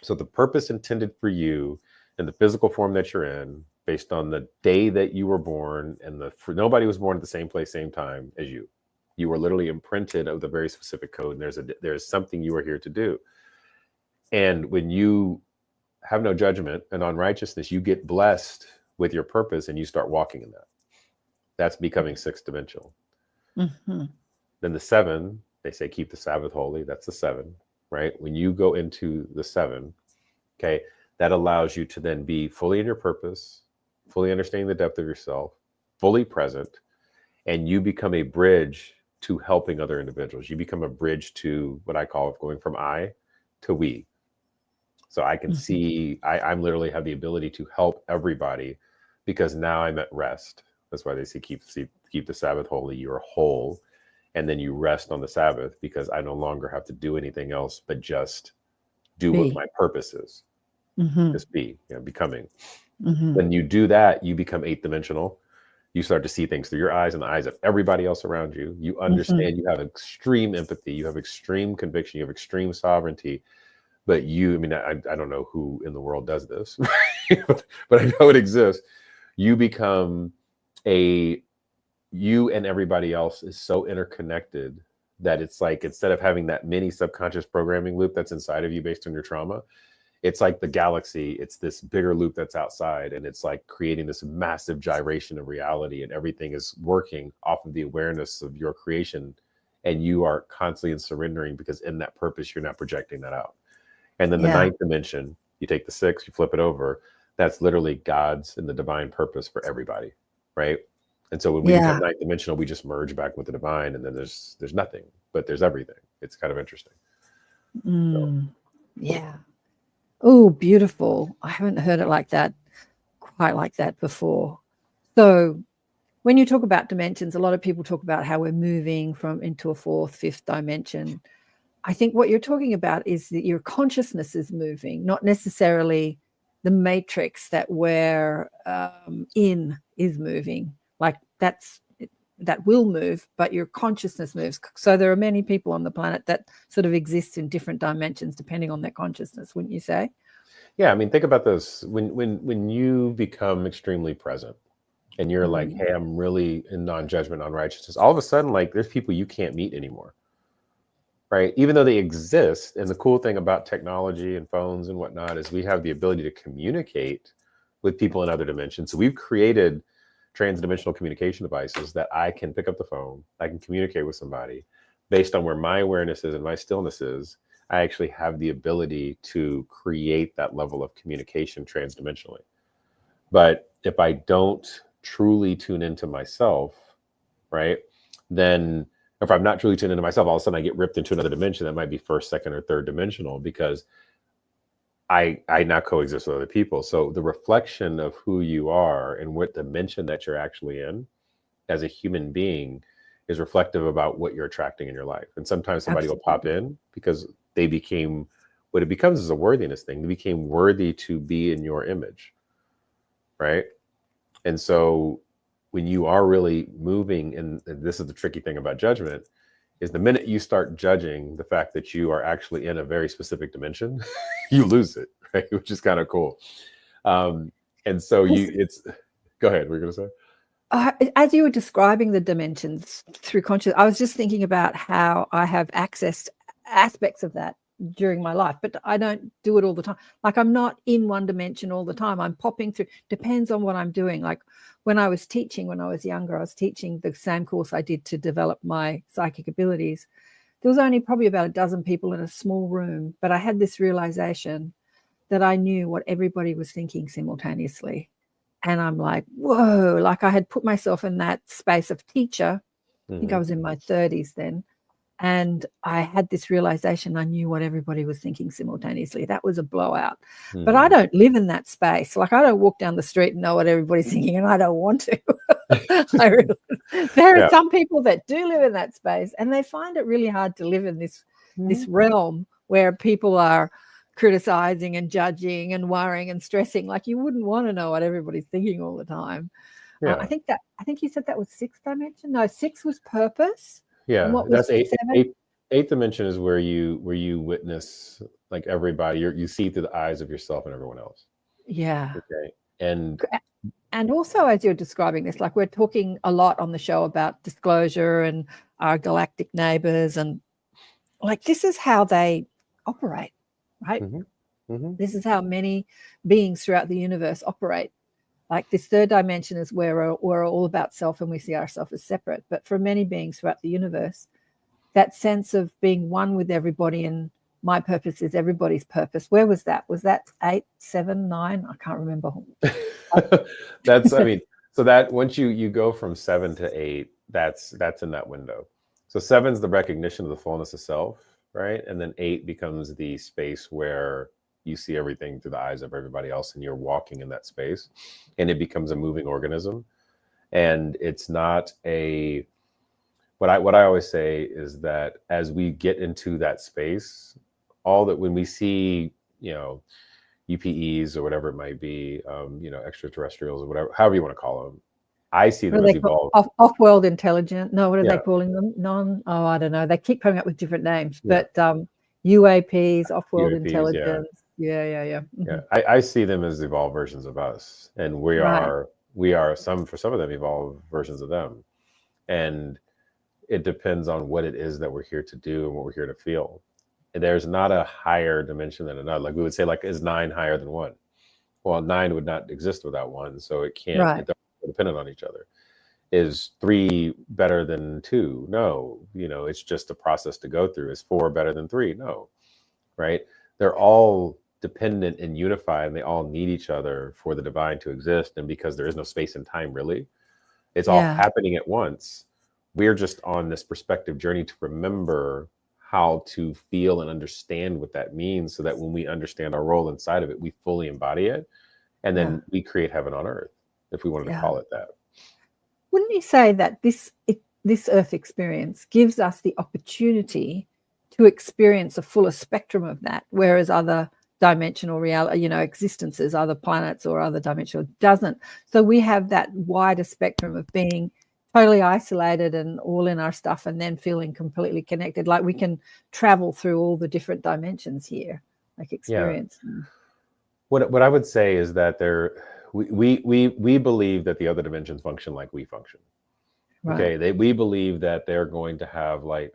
So the purpose intended for you in the physical form that you're in, based on the day that you were born, and nobody was born at the same place, same time as you. You were literally imprinted with a very specific code, and there's something you are here to do. And when you have no judgment and unrighteousness, you get blessed with your purpose and you start walking in that. That's becoming 6th dimensional. Mm-hmm. Then the 7, they say, keep the Sabbath holy. That's the 7, right? When you go into the 7, okay, that allows you to then be fully in your purpose, fully understanding the depth of yourself, fully present, and you become a bridge to helping other individuals. You become a bridge to what I call going from I to we. So I can see, I'm literally have the ability to help everybody, because now I'm at rest. That's why they say keep the Sabbath holy. You're whole. And then you rest on the Sabbath, because I no longer have to do anything else but just do what my purpose is. Mm-hmm. Just be, becoming. Mm-hmm. When you do that, you become 8th dimensional. You start to see things through your eyes and the eyes of everybody else around you. You understand, you have extreme empathy, you have extreme conviction, you have extreme sovereignty. But I don't know who in the world does this, but I know it exists. You become you and everybody else is so interconnected that it's like, instead of having that mini subconscious programming loop that's inside of you based on your trauma, it's like the galaxy, it's this bigger loop that's outside, and it's like creating this massive gyration of reality, and everything is working off of the awareness of your creation, and you are constantly surrendering, because in that purpose, you're not projecting that out. And then the 9th dimension, you take the 6, you flip it over, that's literally God's and the divine purpose for everybody, right? And so when we become 9th dimensional, we just merge back with the divine, and then there's nothing, but there's everything. It's kind of interesting. Yeah. Oh, beautiful. I haven't heard it quite like that before. So when you talk about dimensions, a lot of people talk about how we're moving into a 4th, 5th dimension. I think what you're talking about is that your consciousness is moving, not necessarily the matrix that we're in is moving. Like that will move, but your consciousness moves. So there are many people on the planet that sort of exist in different dimensions depending on their consciousness, wouldn't you say? Yeah, I mean, think about this. When you become extremely present and you're like, hey, I'm really in non-judgment, non-righteousness, all of a sudden, like, there's people you can't meet anymore, right? Even though they exist. And the cool thing about technology and phones and whatnot is we have the ability to communicate with people in other dimensions. So we've created transdimensional communication devices that I can pick up the phone, I can communicate with somebody based on where my awareness is and my stillness is. I actually have the ability to create that level of communication transdimensionally. But if I don't truly tune into myself, right, then if I'm not truly tuned into myself, all of a sudden I get ripped into another dimension that might be 1st, 2nd, or 3rd dimensional, because I now coexist with other people. So the reflection of who you are and what dimension that you're actually in as a human being is reflective about what you're attracting in your life. And sometimes somebody will pop in because they became, what it becomes is a worthiness thing. They became worthy to be in your image, right? And so when you are really moving, and this is the tricky thing about judgment, is the minute you start judging the fact that you are actually in a very specific dimension, you lose it, right? Which is kind of cool. And so go ahead, we're going to say? As you were describing the dimensions through consciousness, I was just thinking about how I have accessed aspects of that during my life, but I don't do it all the time. Like, I'm not in one dimension all the time. I'm popping through, depends on what I'm doing. Like when I was teaching, when I was younger, I was teaching the same course I did to develop my psychic abilities. There was only probably about a dozen people in a small room, but I had this realization that I knew what everybody was thinking simultaneously. And I'm like, whoa, like I had put myself in that space of teacher. I think I was in my 30s then. And I had this realization, I knew what everybody was thinking simultaneously. That was a blowout. But I don't live in that space. Like I don't walk down the street and know what everybody's thinking, and I don't want to. There are some people that do live in that space, and they find it really hard to live in this realm where people are criticizing and judging and worrying and stressing. Like you wouldn't want to know what everybody's thinking all the time. I think you said that was 6th dimension. No, 6 was purpose. Yeah, and what was that's eighth dimension is where you witness like everybody. You see through the eyes of yourself and everyone else. Yeah. Okay. And also, as you're describing this, like we're talking a lot on the show about disclosure and our galactic neighbors, and like this is how they operate, right? This is how many beings throughout the universe operate. Like this 3rd dimension is where we're all about self and we see ourselves as separate. But for many beings throughout the universe, that sense of being one with everybody and my purpose is everybody's purpose. Where was that? Was that 8, 7, 9? I can't remember. That's, I mean, so that once you go from 7 to 8, that's in that window. So 7's the recognition of the fullness of self, right? And then 8 becomes the space where you see everything through the eyes of everybody else and you're walking in that space, and it becomes a moving organism. And it's not what I always say is that as we get into that space, when we see, UPEs or whatever it might be, extraterrestrials or whatever, however you want to call them, I see them as evolved. Off-world intelligent. No, what are they calling them? I don't know. They keep coming up with different names, but UAPs, off-world intelligence. Yeah. I see them as evolved versions of us, and we are for some of them evolved versions of them, and it depends on what it is that we're here to do and what we're here to feel. And there's not a higher dimension than another. Like we would say, like, is 9 higher than 1? Well, 9 would not exist without 1, so it can't. It's dependent on each other. Is 3 better than 2? No. It's just a process to go through. Is 4 better than 3? No. Right? They're all dependent and unified, and they all need each other for the divine to exist. And because there is no space and time, really, it's all happening at once. We're just on this perspective journey to remember how to feel and understand what that means, so that when we understand our role inside of it, we fully embody it, and then we create heaven on earth, if we wanted to call it that. Wouldn't you say that this earth experience gives us the opportunity to experience a fuller spectrum of that, whereas other dimensional reality, existences, other planets or other dimensional doesn't? So we have that wider spectrum of being totally isolated and all in our stuff, and then feeling completely connected. Like we can travel through all the different dimensions here, like experience. Yeah. What I would say is that we believe that the other dimensions function like we function. Right. Okay, we believe that they're going to have like,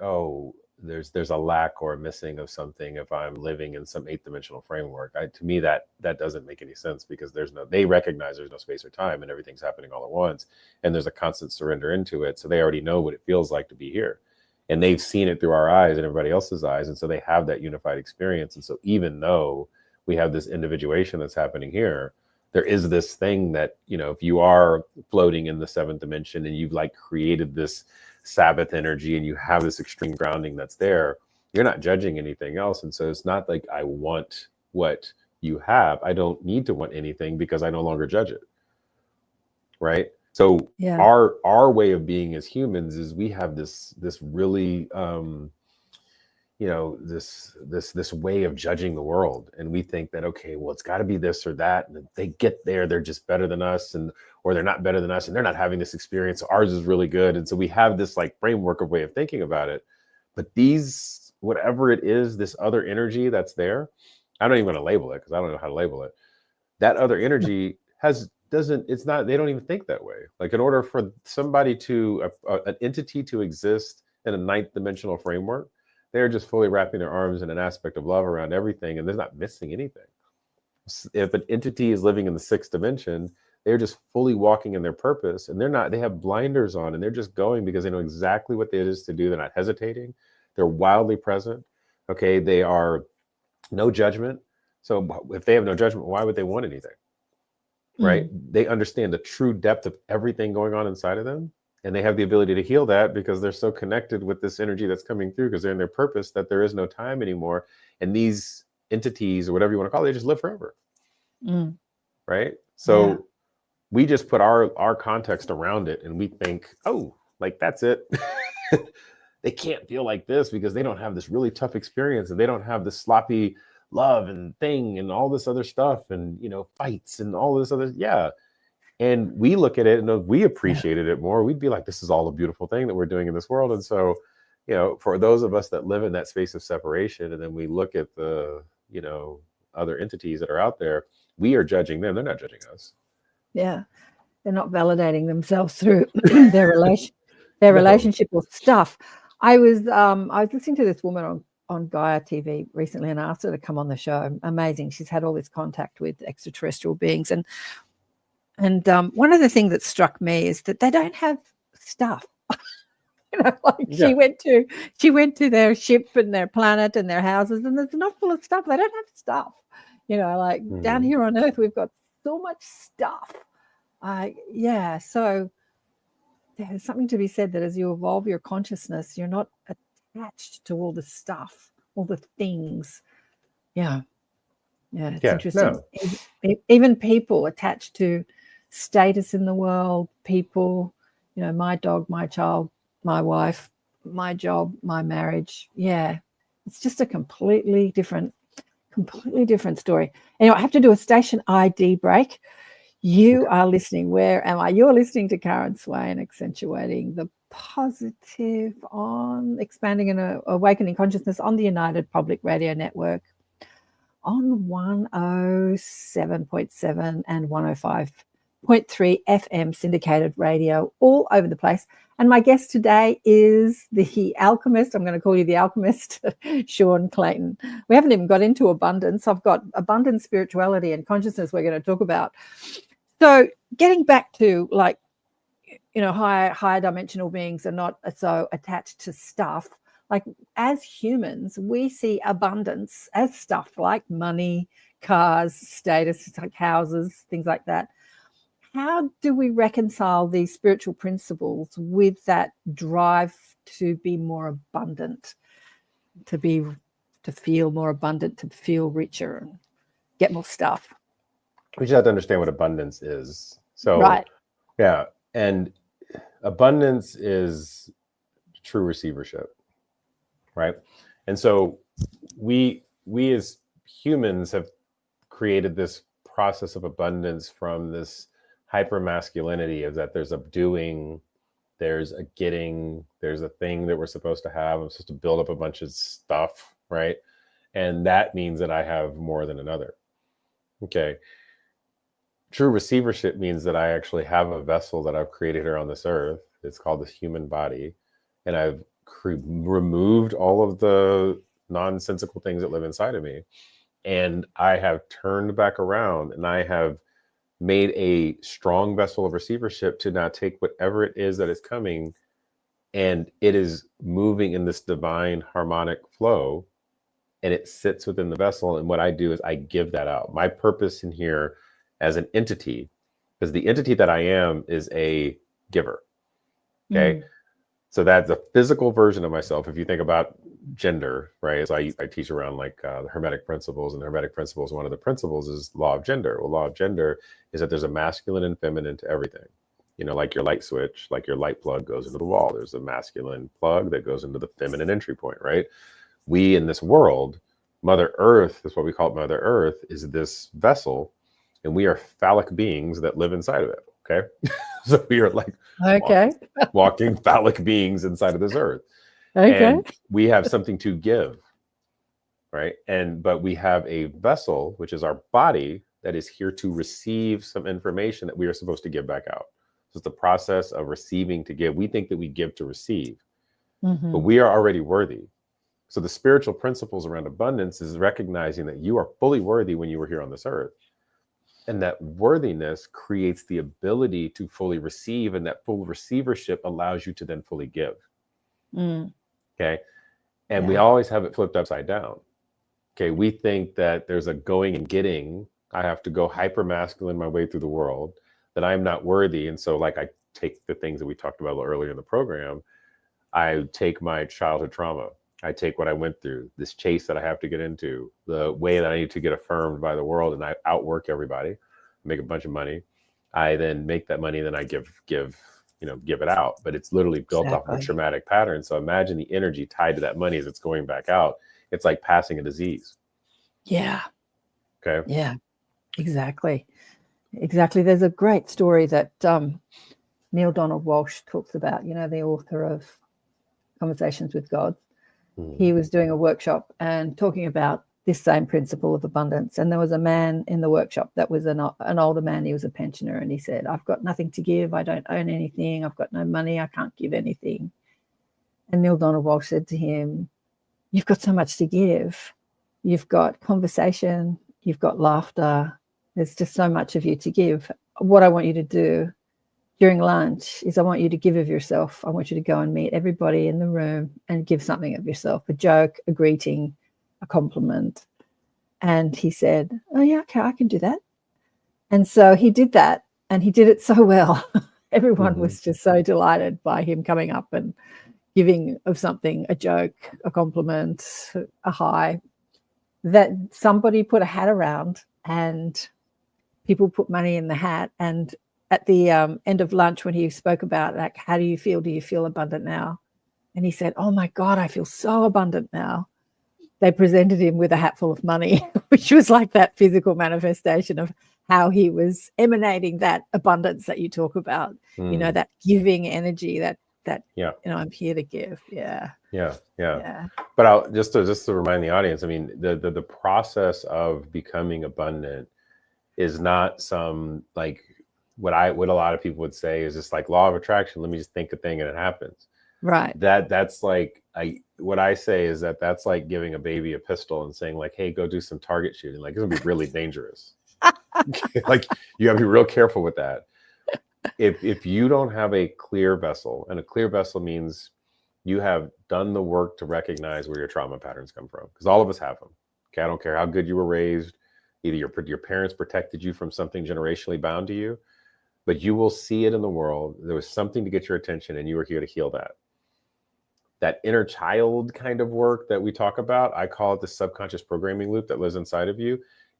there's a lack or a missing of something if I'm living in some 8th dimensional framework. To me, that doesn't make any sense, because they recognize there's no space or time and everything's happening all at once, and there's a constant surrender into it. So they already know what it feels like to be here, and they've seen it through our eyes and everybody else's eyes, and so they have that unified experience. And so even though we have this individuation that's happening here, there is this thing that, if you are floating in the 7th dimension and you've like created this Sabbath energy and you have this extreme grounding that's there, you're not judging anything else. And so it's not like I want what you have. I don't need to want anything because I no longer judge it. Right. So our way of being as humans is we have this really this way of judging the world, and we think that, okay, well, it's got to be this or that, and if they get there, they're just better than us, or they're not better than us, and they're not having this experience, so ours is really good. And so we have this like framework of way of thinking about it. But whatever it is, this other energy that's there, I don't even want to label it because I don't know how to label it. That other energy they don't even think that way. Like, in order for somebody an entity to exist in a 9th dimensional framework, they're just fully wrapping their arms in an aspect of love around everything, and they're not missing anything. If an entity is living in the 6th dimension, they're just fully walking in their purpose, and they have blinders on, and they're just going because they know exactly what it is to do. They're not hesitating. They're wildly present. Okay. They are no judgment. So if they have no judgment, why would they want anything? Right? They understand the true depth of everything going on inside of them. And they have the ability to heal that because they're so connected with this energy that's coming through, because they're in their purpose, that there is no time anymore. And these entities, or whatever you want to call it, they just live forever. Right? So we just put our context around it, and we think, oh, like that's it. They can't feel like this because they don't have this really tough experience, and they don't have this sloppy love and thing and all this other stuff, and fights and all this other. And we look at it, and if we appreciated it more, we'd be like, this is all a beautiful thing that we're doing in this world. And so, for those of us that live in that space of separation, and then we look at the, other entities that are out there, we are judging them. They're not judging us. Yeah. They're not validating themselves through their relationship or stuff. I was listening to this woman on Gaia TV recently, and I asked her to come on the show. Amazing. She's had all this contact with extraterrestrial beings. And one of the things that struck me is that they don't have stuff. She went to their ship and their planet and their houses, and there's enough full of stuff. They don't have stuff. Down here on Earth, we've got so much stuff. So there's something to be said that as you evolve your consciousness, you're not attached to all the stuff, all the things. It's interesting. No. Even people attached to status in the world, people, my dog, my child, my wife, my job, my marriage. It's just a completely different story. Anyway, I have to do a station ID break. You are listening. Where am I? You're listening to Karen Swain, accentuating the positive on expanding and awakening consciousness on the United Public Radio Network on 107.7 and 105.3 FM syndicated radio all over the place. And my guest today is the alchemist. I'm going to call you the alchemist, Sean Clayton. We haven't even got into abundance. I've got abundant spirituality and consciousness we're going to talk about. So getting back to higher dimensional beings are not so attached to stuff. Like as humans, we see abundance as stuff like money, cars, status, like houses, things like that. How do we reconcile these spiritual principles with that drive to be more abundant, to feel more abundant, to feel richer and get more stuff? We just have to understand what abundance is. So, right. Yeah. And abundance is true receivership, right? And so we as humans have created this process of abundance from this hyper masculinity, of that there's a doing, there's a getting, there's a thing that we're supposed to have. I'm supposed to build up a bunch of stuff, right? And that means that I have more than another. Okay. True receivership means that I actually have a vessel that I've created here on this earth. It's called this human body. And I've removed all of the nonsensical things that live inside of me. And I have turned back around, and I have made a strong vessel of receivership to now take whatever it is that is coming, and it is moving in this divine harmonic flow, and it sits within the vessel. And what I do is I give that out. My purpose in here as an entity, because the entity that I am is a giver. Okay. So that's a physical version of myself. If you think about gender, right? So I teach around like the Hermetic principles, and the Hermetic principles, one of the principles is law of gender. Well, law of gender is that there's a masculine and feminine to everything. Like your light switch, like your light plug goes into the wall. There's a masculine plug that goes into the feminine entry point, right? We in this world, Mother Earth, is what we call Mother Earth, is this vessel, and we are phallic beings that live inside of it. Okay. So we are like walking phallic beings inside of this earth. Okay. And we have something to give. Right. But we have a vessel, which is our body, that is here to receive some information that we are supposed to give back out. So it's the process of receiving to give. We think that we give to receive, but we are already worthy. So the spiritual principles around abundance is recognizing that you are fully worthy when you were here on this earth. And that worthiness creates the ability to fully receive, and that full receivership allows you to then fully give. Okay. And we always have it flipped upside down. Okay, we think that there's a going and getting. I have to go hyper masculine my way through the world, that I'm not worthy. And so, like, I take the things that we talked about a little earlier in the program. I take my childhood trauma. I take what I went through, this chase that I have to get into, the way that I need to get affirmed by the world, and I outwork everybody, make a bunch of money. I then make that money, and then I give it out. But it's literally built off of a Exactly. traumatic pattern. So imagine the energy tied to that money as it's going back out. It's like passing a disease. Yeah. Okay. Yeah. Exactly. Exactly. There's a great story that Neil Donald Walsh talks about, the author of Conversations with God. He was doing a workshop and talking about this same principle of abundance. And there was a man in the workshop that was an older man. He was a pensioner, and he said, I've got nothing to give. I don't own anything. I've got no money. I can't give anything. And Neil Donald Walsh said to him, you've got so much to give. You've got conversation. You've got laughter. There's just so much of you to give. What I want you to do during lunch is I want you to give of yourself. I want you to go and meet everybody in the room and give something of yourself, a joke, a greeting, a compliment. And he said, oh, yeah, okay, I can do that. And so he did that, and he did it so well. Everyone was just so delighted by him coming up and giving of something, a joke, a compliment, a hi, that somebody put a hat around and people put money in the hat. And at the end of lunch, when he spoke about, like, how do you feel? Do you feel abundant now? And he said, oh my God, I feel so abundant now. They presented him with a hat full of money, which was like that physical manifestation of how he was emanating that abundance that you talk about, that giving energy, that I'm here to give. Yeah. But I'll just to remind the audience, I mean, the process of becoming abundant is not some, like, what a lot of people would say is just like law of attraction. Let me just think a thing and it happens. Right. That's like, what I say is that's like giving a baby a pistol and saying, like, hey, go do some target shooting. Like, it's gonna be really dangerous. Like, you gotta be real careful with that. If you don't have a clear vessel, and a clear vessel means you have done the work to recognize where your trauma patterns come from, because all of us have them. Okay, I don't care how good you were raised. Either your parents protected you from something generationally bound to you, but you will see it in the world. There was something to get your attention, and you were here to heal that. That inner child kind of work that we talk about, I call it the subconscious programming loop that lives inside of you,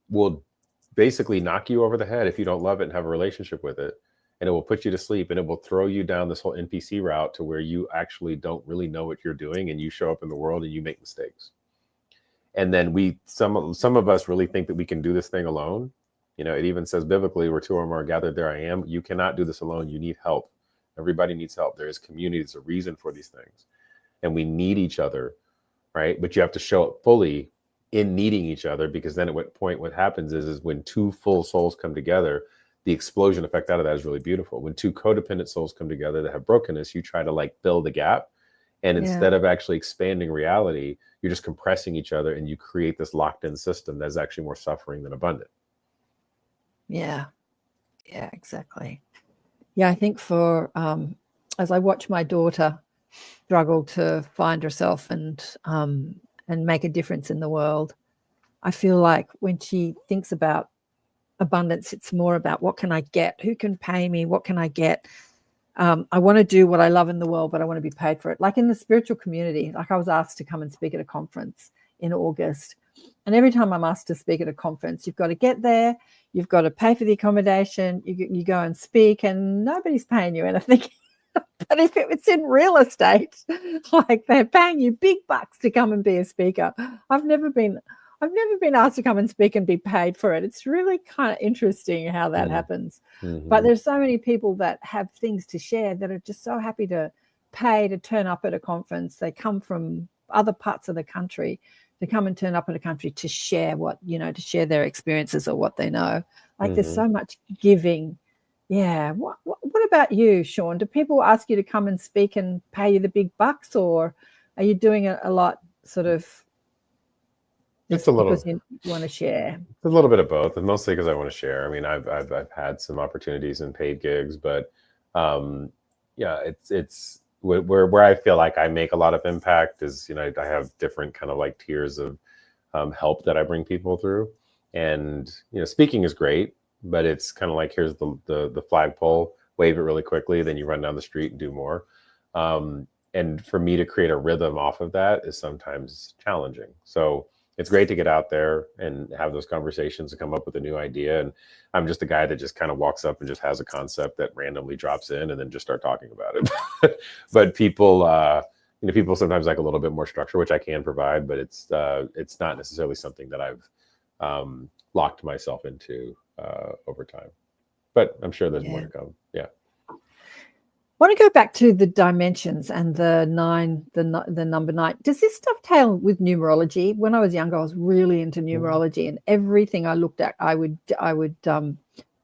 will basically knock you over the head if you don't love it and have a relationship with it. And it will put you to sleep, and it will throw you down this whole NPC route to where you actually don't really know what you're doing, and you show up in the world and you make mistakes. And then some of us really think that we can do this thing alone. It even says biblically, where two or more are gathered, there I am. You cannot do this alone. You need help. Everybody needs help. There is community. There's a reason for these things. And we need each other, right? But you have to show up fully in needing each other, because then at what point what happens is when two full souls come together, the explosion effect out of that is really beautiful. When two codependent souls come together that have brokenness, you try to, like, fill the gap. And instead of actually expanding reality, you're just compressing each other, and you create this locked in system that's actually more suffering than abundant. Yeah, exactly. Yeah, I think for as I watch my daughter struggle to find herself and make a difference in the world, I feel like when she thinks about abundance, it's more about, what can I get? Who can pay me? What can I get? I want to do what I love in the world, but I want to be paid for it. Like in the spiritual community, like I was asked to come and speak at a conference in August. And every time I'm asked to speak at a conference, you've got to get there, you've got to pay for the accommodation, you go and speak, and nobody's paying you anything. But if it's in real estate, like, they're paying you big bucks to come and be a speaker. I've never been asked to come and speak and be paid for it. It's really kind of interesting how that happens. But there's so many people that have things to share that are just so happy to pay to turn up at a conference. They come from other parts of the country to come and turn up at a country to share to share their experiences or what they know. Like, there's so much giving. Yeah. What about you, Sean? Do people ask you to come and speak and pay you the big bucks, or are you doing a lot sort of It's a little, because you want to share? It's a little bit of both, and mostly because I want to share. I mean, I've had some opportunities in paid gigs, but it's where I feel like I make a lot of impact is, I have different kind of like tiers of help that I bring people through. And, speaking is great, but it's kind of like, here's the flagpole, wave it really quickly, then you run down the street and do more. And for me to create a rhythm off of that is sometimes challenging. So it's great to get out there and have those conversations and come up with a new idea. And I'm just a guy that just kind of walks up and just has a concept that randomly drops in and then just start talking about it. But people, people sometimes like a little bit more structure, which I can provide, but it's not necessarily something that I've locked myself into over time. But I'm sure there's more to come. Yeah. I want to go back to the dimensions and the number 9. Does this dovetail with numerology? When I was younger, I was really into numerology, and everything I looked at, I would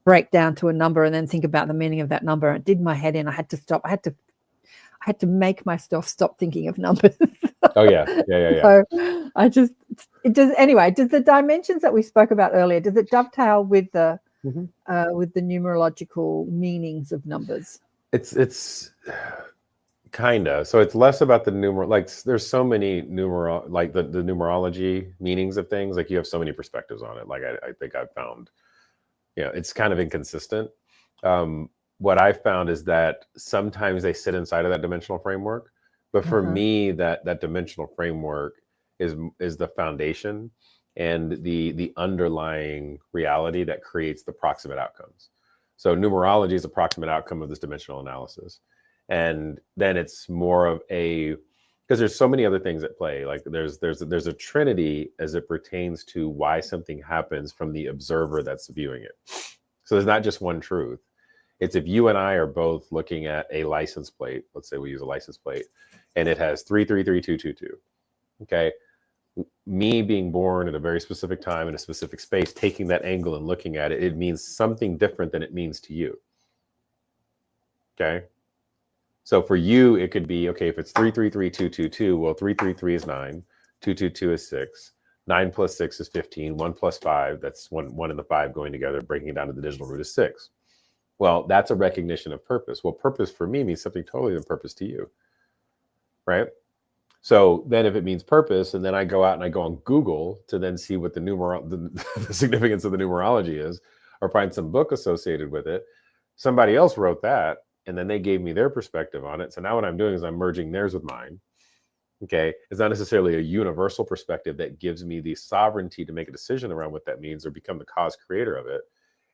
break down to a number and then think about the meaning of that number. It did my head in. I had to stop. I had to make myself stop thinking of numbers. Oh yeah. So does the dimensions that we spoke about earlier, does it dovetail with the numerological meanings of numbers? It's kind of, so it's less about the numeral, like there's so many like the numerology meanings of things, like you have so many perspectives on it. Like I think I've found, it's kind of inconsistent. What I've found is that sometimes they sit inside of that dimensional framework, but for me, that dimensional framework is the foundation and the underlying reality that creates the proximate outcomes. So numerology is a proximate outcome of this dimensional analysis. And then it's more of because there's so many other things at play. Like there's a trinity as it pertains to why something happens from the observer that's viewing it. So there's not just one truth. It's if you and I are both looking at a license plate, let's say we use a license plate, and it has 333222. Okay. Me being born at a very specific time in a specific space, taking that angle and looking at it, it means something different than it means to you. Okay. So for you, it could be, okay, if it's 333222, well, 333 is 9, 222 is 6, 9 plus 6 is 15, 1 plus 5, that's 1 and the 5 going together, breaking it down to the digital root is 6. Well, that's a recognition of purpose. Well, purpose for me means something totally different purpose to you, right? So then if it means purpose, and then I go out and I go on Google to then see what the significance of the numerology is, or find some book associated with it, somebody else wrote that, and then they gave me their perspective on it. So now what I'm doing is I'm merging theirs with mine. Okay. It's not necessarily a universal perspective that gives me the sovereignty to make a decision around what that means or become the cause creator of it.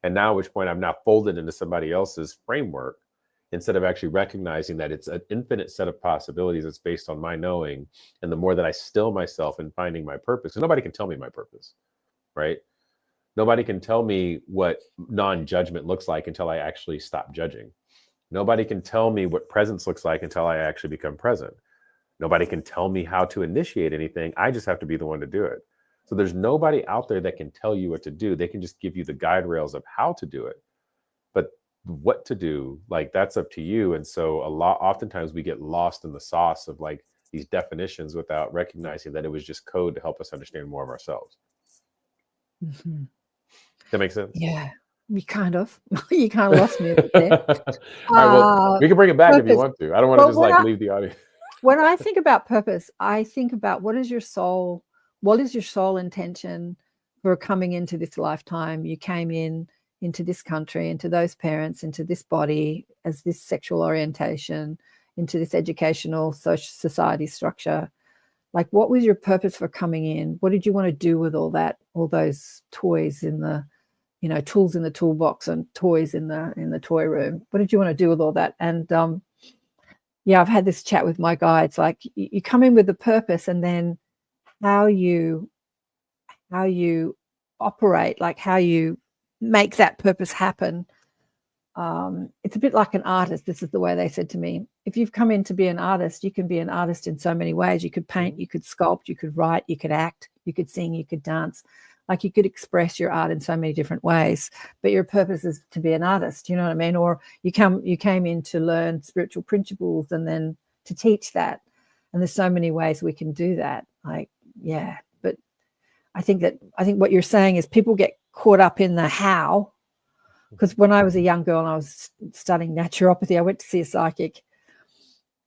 And now at which point I'm now folded into somebody else's framework, instead of actually recognizing that it's an infinite set of possibilities that's based on my knowing. And the more that I still myself in finding my purpose, and nobody can tell me my purpose, right? Nobody can tell me what non-judgment looks like until I actually stop judging. Nobody can tell me what presence looks like until I actually become present. Nobody can tell me how to initiate anything. I just have to be the one to do it. So there's nobody out there that can tell you what to do. They can just give you the guide rails of how to do it. But what to do, like, that's up to you. And so oftentimes we get lost in the sauce of like these definitions without recognizing that it was just code to help us understand more of ourselves. Mm-hmm. That makes sense? Yeah, you kind of lost me a bit there. All right, well, we can bring it back purpose. If you want to. I don't want to just like leave the audience. When I think about purpose, I think about what is your soul intention for coming into this lifetime? You came into this country, into those parents, into this body as this sexual orientation, into this educational social society structure. Like, what was your purpose for coming in? What did you want to do with all that, all those toys in the, tools in the toolbox and toys in the toy room? What did you want to do with all that? And I've had this chat with my guides. Like, you come in with a purpose, and then how you operate, like how you make that purpose happen. It's a bit like an artist. This is the way they said to me: if you've come in to be an artist, you can be an artist in so many ways. You could paint, you could sculpt, you could write, you could act, you could sing, you could dance. Like, you could express your art in so many different ways, but your purpose is to be an artist. You know what I mean? Or you came in to learn spiritual principles and then to teach that. And there's so many ways we can do that. Like, yeah. But I think what you're saying is people get caught up in the how. Because when I was a young girl and I was studying naturopathy, I went to see a psychic,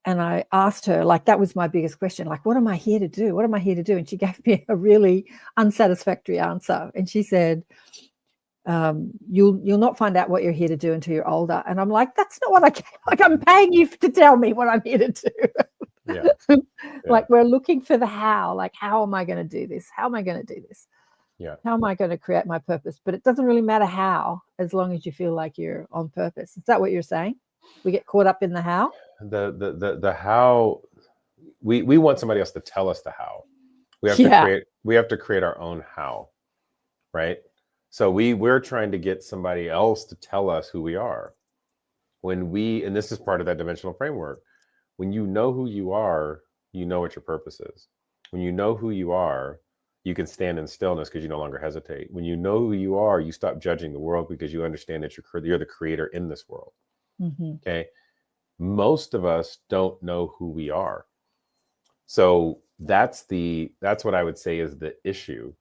And I asked her, like, that was my biggest question, like, what am I here to do? What am I here to do? And she gave me a really unsatisfactory answer. And she said, you'll not find out what you're here to do until you're older. And I'm like, that's not what I came, like, I'm paying you to tell me what I'm here to do. Yeah. Like, we're looking for the how, like, how am I going to do this? How am I going to do this? Yeah. How am I going to create my purpose? But it doesn't really matter how, as long as you feel like you're on purpose. Is that what you're saying? We get caught up in the how? The how, we want somebody else to tell us the how. We have to create our own how, right? So we're trying to get somebody else to tell us who we are. And this is part of that dimensional framework. When you know who you are, you know what your purpose is. When you know who you are, you can stand in stillness because you no longer hesitate. When you know who you are, you stop judging the world because you understand that you're the creator in this world. Mm-hmm. Okay. Most of us don't know who we are. So that's what I would say is the issue.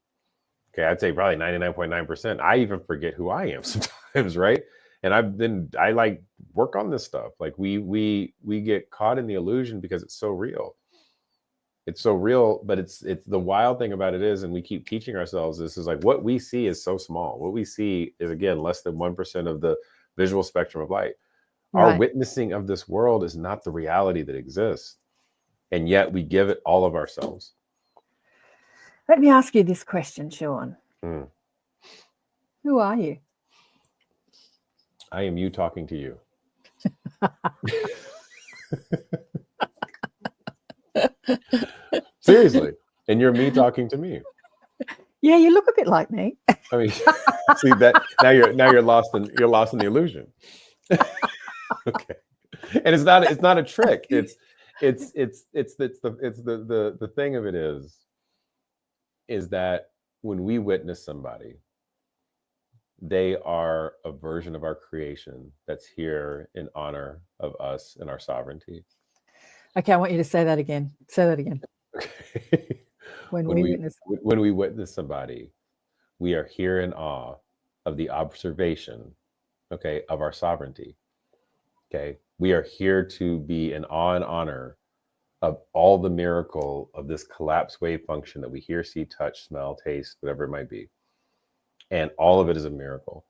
Okay. I'd say probably 99.9%. I even forget who I am sometimes. Right. And I like work on this stuff. Like we get caught in the illusion because it's so real. It's so real, but it's the wild thing about it is, and we keep teaching ourselves this, is like what we see is so small. What we see is, again, less than 1% of the visual spectrum of light. Our witnessing of this world is not the reality that exists. And yet we give it all of ourselves. Let me ask you this question, Sean. Who are you? I am you talking to you. Seriously. And you're me talking to me. Yeah, you look a bit like me. I mean, see that now you're lost in the illusion. Okay. And it's not a trick. It's the thing of it is that when we witness somebody, they are a version of our creation that's here in honor of us and our sovereignty. Okay, I want you to say that again. Say that again. Okay. When we witness somebody, we are here in awe of the observation, okay, of our sovereignty. Okay. We are here to be in awe and honor of all the miracle of this collapse wave function that we hear, see, touch, smell, taste, whatever it might be. And all of it is a miracle.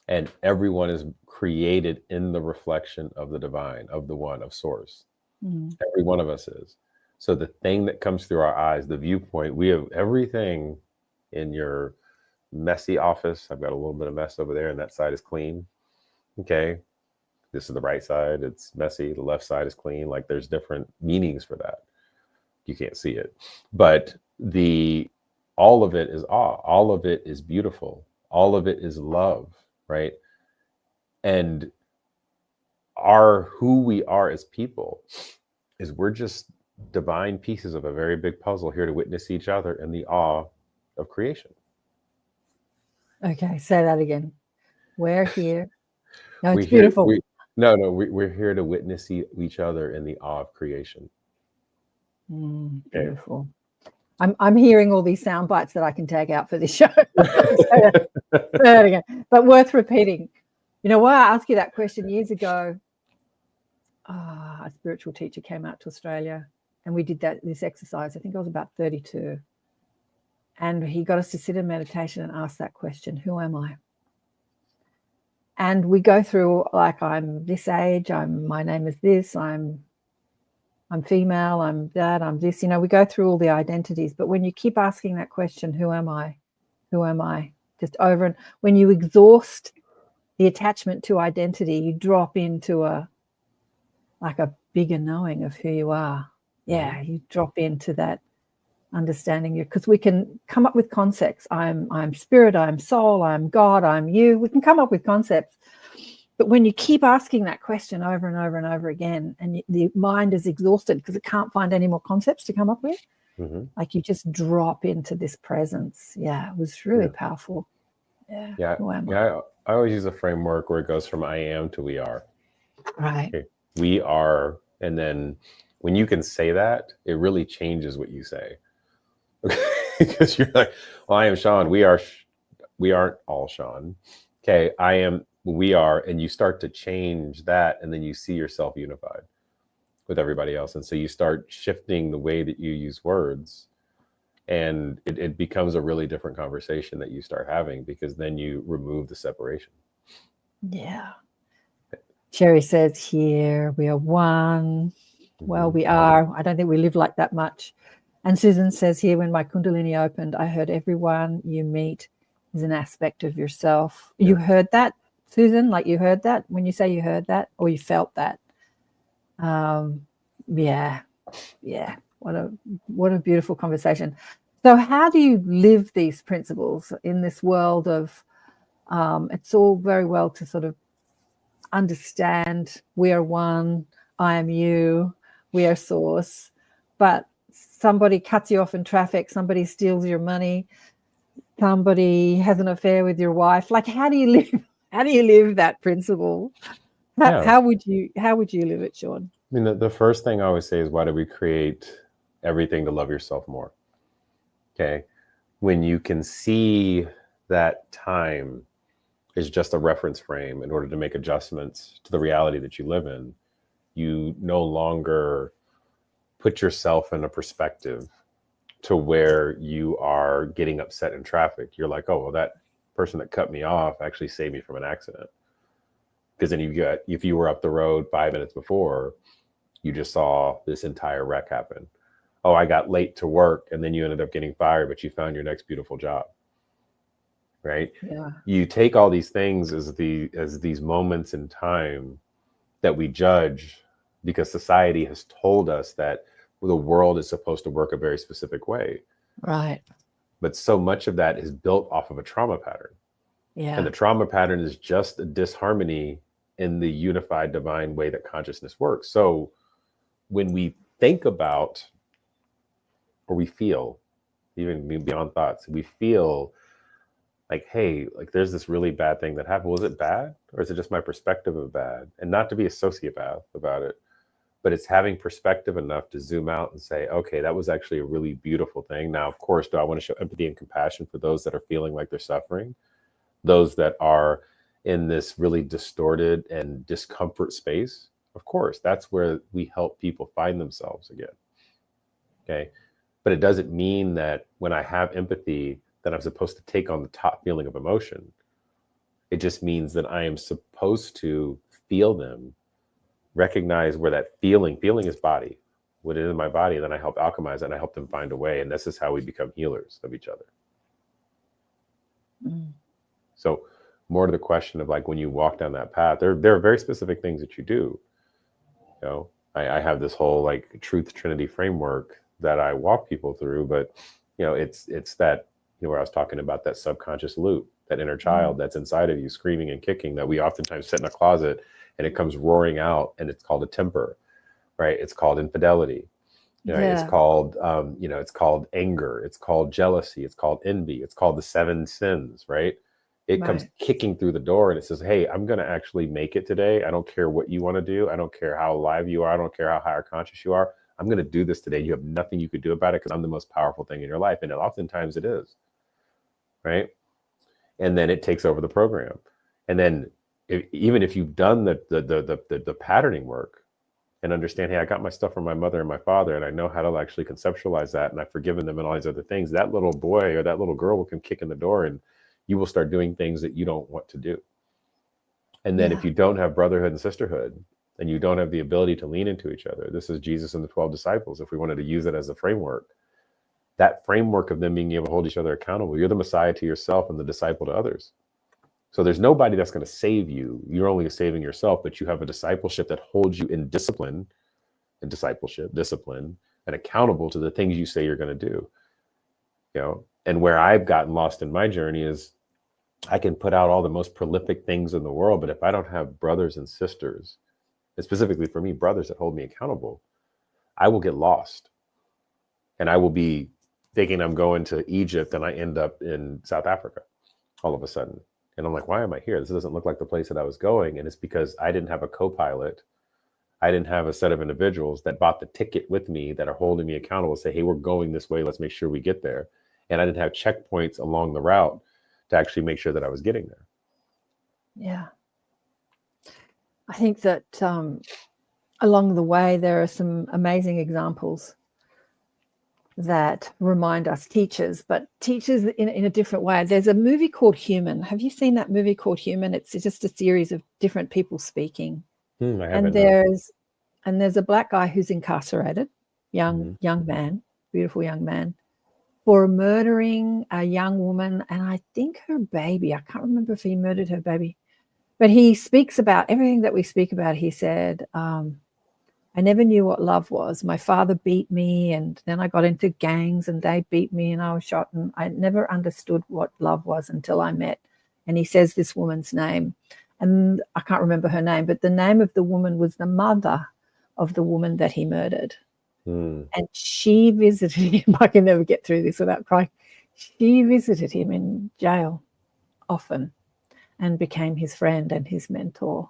And everyone is created in the reflection of the divine, of the one, of source. Mm-hmm. Every one of us is. So the thing that comes through our eyes, the viewpoint, we have everything in your messy office. I've got a little bit of mess over there, and that side is clean. Okay. This is the right side. It's messy. The left side is clean. Like there's different meanings for that. You can't see it. But all of it is awe. All of it is beautiful. All of it is love, right? And who we are as people is we're just divine pieces of a very big puzzle here to witness each other in the awe of creation. Okay, say that again. We're here. No, it's beautiful. We're here to witness each other in the awe of creation. Beautiful. I'm hearing all these sound bites that I can tag out for this show. Say that again. But worth repeating. You know why I asked you that question years ago? A spiritual teacher came out to Australia and we did this exercise. I think I was about 32. And he got us to sit in meditation and ask that question, who am I? And we go through, like, I'm this age, my name is this, I'm female, I'm that, I'm this, we go through all the identities. But when you keep asking that question, who am I? Who am I? Just over, and when you exhaust the attachment to identity, you drop into a bigger knowing of who you are. Yeah, you drop into that understanding you, because we can come up with concepts. I'm spirit, I'm soul, I'm God, I'm you. We can come up with concepts. But when you keep asking that question over and over and over again, and the mind is exhausted because it can't find any more concepts to come up with, like you just drop into this presence. Yeah, it was really powerful. Yeah. I always use a framework where it goes from I am to we are. Right. Okay. We are, and then when you can say that, it really changes what you say. Because you're like, well, I am Sean. We aren't all Sean. Okay, I am, we are, and you start to change that, and then you see yourself unified. with everybody else. And so you start shifting the way that you use words, and it becomes a really different conversation that you start having, because then you remove the separation. Yeah. Sherry says here, we are one. Well, we are. I don't think we live like that much. And Susan says here, when my Kundalini opened, I heard everyone you meet is an aspect of yourself. Yeah. You heard that, Susan? Like you heard that when you say you heard that, or you felt that? Yeah. What a beautiful conversation. So how do you live these principles in this world of, it's all very well to sort of understand we are one, I am you, we are source, but somebody cuts you off in traffic, somebody steals your money, somebody has an affair with your wife. Like, how do you live that principle? How would you live it, Sean? I mean, the first thing I always say is, why do we create everything to love yourself more? Okay. When you can see that time is just a reference frame in order to make adjustments to the reality that you live in, you no longer put yourself in a perspective to where you are getting upset in traffic. You're like, oh, well, that person that cut me off actually saved me from an accident. Because then if you were up the road 5 minutes before, you just saw this entire wreck happen. Oh, I got late to work, and then you ended up getting fired, but you found your next beautiful job. Right? Yeah. You take all these things as these moments in time that we judge, because society has told us that the world is supposed to work a very specific way. Right. But so much of that is built off of a trauma pattern. Yeah. And the trauma pattern is just a disharmony in the unified divine way that consciousness works. So when we think about, or we feel, even beyond thoughts, we feel like, hey, like there's this really bad thing that happened. Was it bad? Or is it just my perspective of bad? And not to be a sociopath about it, but it's having perspective enough to zoom out and say, okay, that was actually a really beautiful thing. Now, of course, do I want to show empathy and compassion for those that are feeling like they're suffering? Those that are in this really distorted and discomfort space? Of course, that's where we help people find themselves again. Okay. But it doesn't mean that when I have empathy that I'm supposed to take on the top feeling of emotion. It just means that I am supposed to feel them, recognize where that feeling is body, what is in my body, and then I help alchemize it and I help them find a way. And this is how we become healers of each other. Mm. So more to the question of like, when you walk down that path, there are very specific things that you do. You know, I have this whole like truth trinity framework that I walk people through, but you know, it's that, you know, where I was talking about that subconscious loop, that inner child that's inside of you screaming and kicking, that we oftentimes sit in a closet and it comes roaring out, and it's called a temper, right? It's called infidelity. You know, it's called, you know, it's called anger. It's called jealousy. It's called envy. It's called the 7 sins, right? It comes kicking through the door and it says, hey, I'm going to actually make it today. I don't care what you want to do. I don't care how alive you are. I don't care how higher conscious you are. I'm going to do this today. You have nothing you could do about it because I'm the most powerful thing in your life. And oftentimes it is, right? And then it takes over the program. And then even if you've done the patterning work and understand, hey, I got my stuff from my mother and my father, and I know how to actually conceptualize that, and I've forgiven them and all these other things, that little boy or that little girl will come kick in the door and you will start doing things that you don't want to do. And then if you don't have brotherhood and sisterhood, and you don't have the ability to lean into each other, this is Jesus and the 12 disciples, if we wanted to use it as a framework, that framework of them being able to hold each other accountable, you're the Messiah to yourself and the disciple to others. So there's nobody that's going to save you. You're only saving yourself, but you have a discipleship that holds you in discipline, and accountable to the things you say you're going to do. You know, and where I've gotten lost in my journey is I can put out all the most prolific things in the world, but if I don't have brothers and sisters, and specifically for me, brothers that hold me accountable, I will get lost. And I will be thinking I'm going to Egypt and I end up in South Africa all of a sudden. And I'm like, why am I here? This doesn't look like the place that I was going. And it's because I didn't have a co-pilot. I didn't have a set of individuals that bought the ticket with me that are holding me accountable, say, hey, we're going this way. Let's make sure we get there. And I didn't have checkpoints along the route to actually make sure that I was getting there. Yeah. I think that along the way, there are some amazing examples that remind us teachers, but teachers in a different way. There's a movie called Human. Have you seen that movie called Human? It's just a series of different people speaking. I And haven't. No. there's a black guy who's incarcerated, young man, beautiful young man, for murdering a young woman, and I think her baby. I can't remember if he murdered her baby, but he speaks about everything that we speak about. He said, I never knew what love was. My father beat me, and then I got into gangs and they beat me and I was shot, and I never understood what love was until I met. And he says this woman's name, and I can't remember her name, but the name of the woman was the mother of the woman that he murdered. And she visited him. I can never get through this without crying. She visited him in jail often and became his friend and his mentor.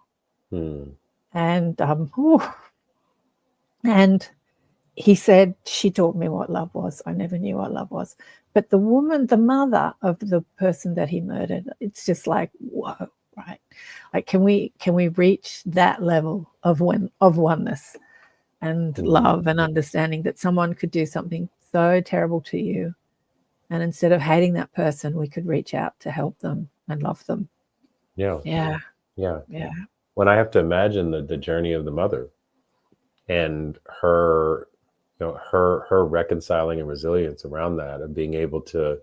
And and he said, she taught me what love was. I never knew what love was. But the woman, the mother of the person that he murdered, it's just like, whoa, right? Like, can we reach that level of oneness and love and understanding that someone could do something so terrible to you, and instead of hating that person, we could reach out to help them and love them. Yeah. When I have to imagine the journey of the mother and her, her reconciling and resilience around that, and being able to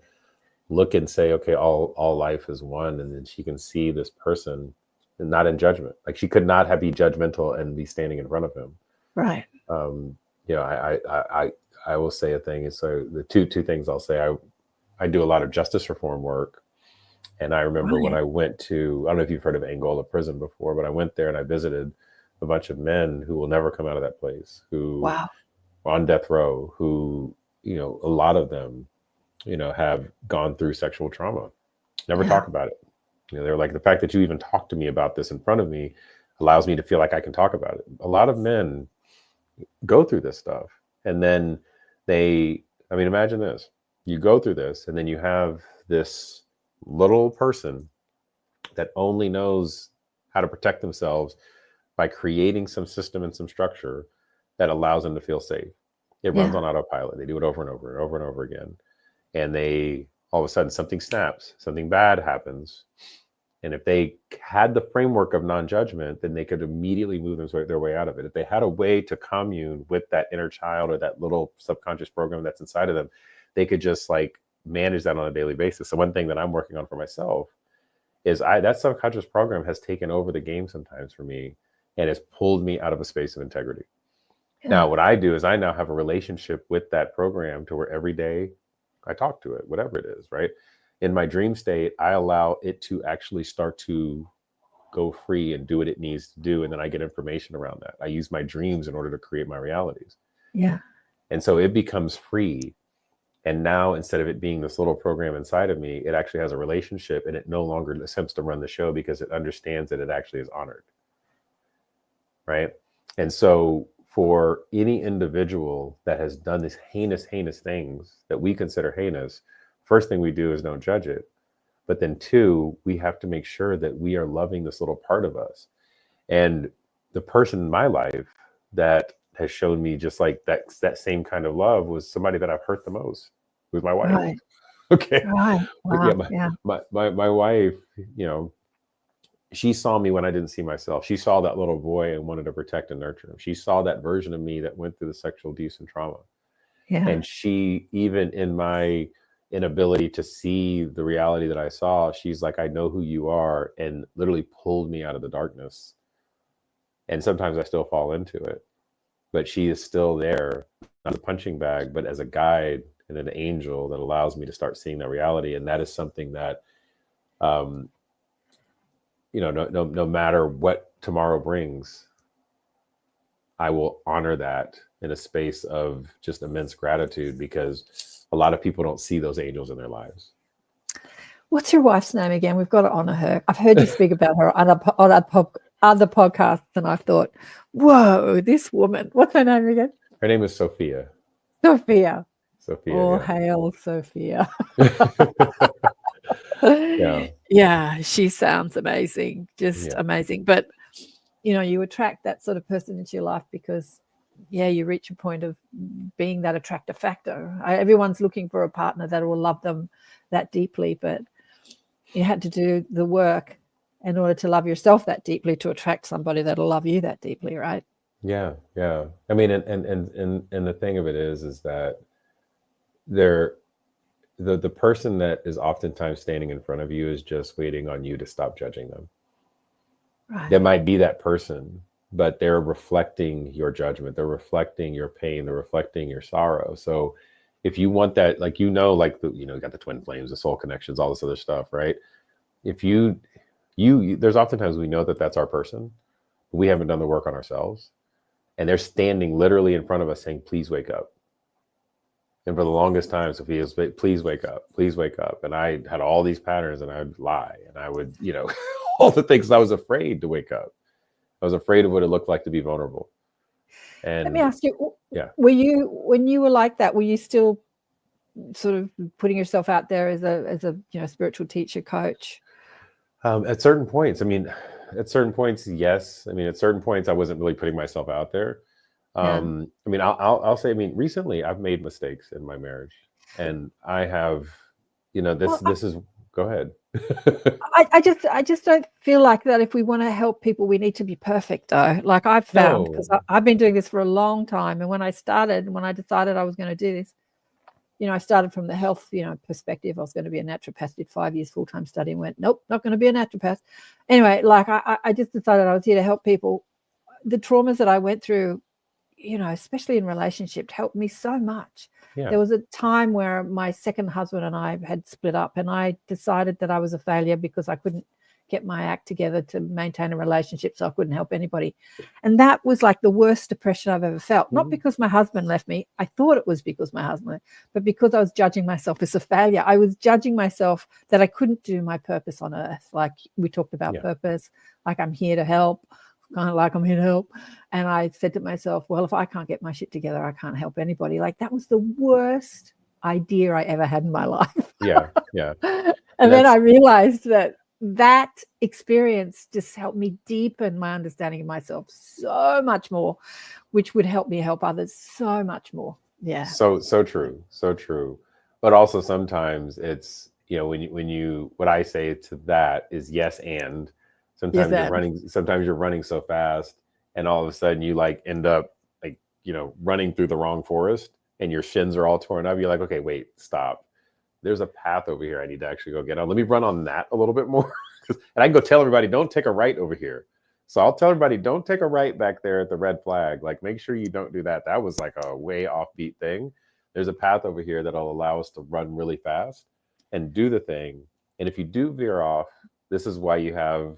look and say, okay, all life is one, and then she can see this person and not in judgment. Like, she could not be judgmental and be standing in front of him. Right. I will say a thing. And so the two things I'll say, I do a lot of justice reform work. And I remember when I went to, I don't know if you've heard of Angola prison before, but I went there and I visited a bunch of men who will never come out of that place, who are on death row, who, a lot of them, have gone through sexual trauma, never talk about it. They're like, the fact that you even talk to me about this in front of me allows me to feel like I can talk about it. A lot of men go through this stuff, and then imagine this: you go through this, and then you have this little person that only knows how to protect themselves by creating some system and some structure that allows them to feel safe. It runs on autopilot. They do it over and over and over and over again, and they all of a sudden something snaps, something bad happens. And if they had the framework of non-judgment, then they could immediately move their way out of it. If they had a way to commune with that inner child or that little subconscious program that's inside of them, they could just like manage that on a daily basis. So one thing that I'm working on for myself is that subconscious program has taken over the game sometimes for me, and has pulled me out of a space of integrity. Now, what I do is I now have a relationship with that program to where every day I talk to it, whatever it is, right? In my dream state, I allow it to actually start to go free and do what it needs to do. And then I get information around that. I use my dreams in order to create my realities. Yeah. And so it becomes free. And now, instead of it being this little program inside of me, it actually has a relationship, and it no longer attempts to run the show because it understands that it actually is honored. Right. And so for any individual that has done these heinous things that we consider heinous, first thing we do is don't judge it. But then two, we have to make sure that we are loving this little part of us. And the person in my life that has shown me just like that same kind of love was somebody that I've hurt the most, was my wife. Right. Okay. Right. Wow. My wife, she saw me when I didn't see myself. She saw that little boy and wanted to protect and nurture him. She saw that version of me that went through the sexual abuse and trauma. Yeah. And she, even in my inability to see the reality that I saw, she's like, I know who you are, and literally pulled me out of the darkness. And sometimes I still fall into it, but she is still there, not a punching bag, but as a guide and an angel that allows me to start seeing that reality. And that is something that, no matter what tomorrow brings, I will honor that in a space of just immense gratitude, because a lot of people don't see those angels in their lives. What's your wife's name again? We've got to honor her. I've heard you speak about her on other podcasts, and I thought, whoa, this woman. What's her name again? Her name is Sophia. Sophia. All hail Sophia. Yeah. Yeah, she sounds amazing. Just amazing. But you attract that sort of person into your life because, you reach a point of being that attractive factor. Everyone's looking for a partner that will love them that deeply, but you had to do the work in order to love yourself that deeply to attract somebody that'll love you that deeply, right? Yeah. I mean, and the thing of it is that the person that is oftentimes standing in front of you is just waiting on you to stop judging them. Right. There might be that person, but they're reflecting your judgment. They're reflecting your pain. They're reflecting your sorrow. So if you want that, like, got the twin flames, the soul connections, all this other stuff, right? If you there's oftentimes we know that that's our person, but we haven't done the work on ourselves. And they're standing literally in front of us saying, please wake up. And for the longest time, Sophia was, please wake up, please wake up. And I had all these patterns and I would lie and I would, all the things. I was afraid to wake up. I was afraid of what it looked like to be vulnerable. And let me ask you, yeah. when you were like that, were you still sort of putting yourself out there as a spiritual teacher, coach? At certain points, yes. I mean, at certain points, I wasn't really putting myself out there. I mean, I'll say, recently I've made mistakes in my marriage, and I have, this is. Go ahead. I just don't feel like that. If we want to help people, we need to be perfect, though. Like I've found, because I've been doing this for a long time, and when I decided I was going to do this, I started from the health, perspective. I was going to be a naturopath, did 5 years full-time study and went, nope, not going to be a naturopath. Anyway, like I just decided I was here to help people. The traumas that I went through, especially in relationship, helped me so much. Yeah. There was a time where my second husband and I had split up, and I decided that I was a failure because I couldn't get my act together to maintain a relationship, so I couldn't help anybody. And that was like the worst depression I've ever felt. Not because my husband left me. I thought it was because my husband left, but because I was judging myself as a failure. I was judging myself that I couldn't do my purpose on earth. Like we talked about purpose, like I'm here to help, kind of like I'm here to help. And I said to myself, well, if I can't get my shit together, I can't help anybody. Like that was the worst idea I ever had in my life. Yeah. And then I realized that experience just helped me deepen my understanding of myself so much more, which would help me help others so much more. Yeah. So true. But also sometimes it's, what I say to that is yes. And sometimes you're running so fast and all of a sudden you end up running through the wrong forest and your shins are all torn up. You're like, okay, wait, stop. There's a path over here I need to actually go get on. Let me run on that a little bit more. And I can go tell everybody, don't take a right over here. So I'll tell everybody, don't take a right back there at the red flag. Like, make sure you don't do that. That was like a way offbeat thing. There's a path over here that'll allow us to run really fast and do the thing. And if you do veer off, this is why you have,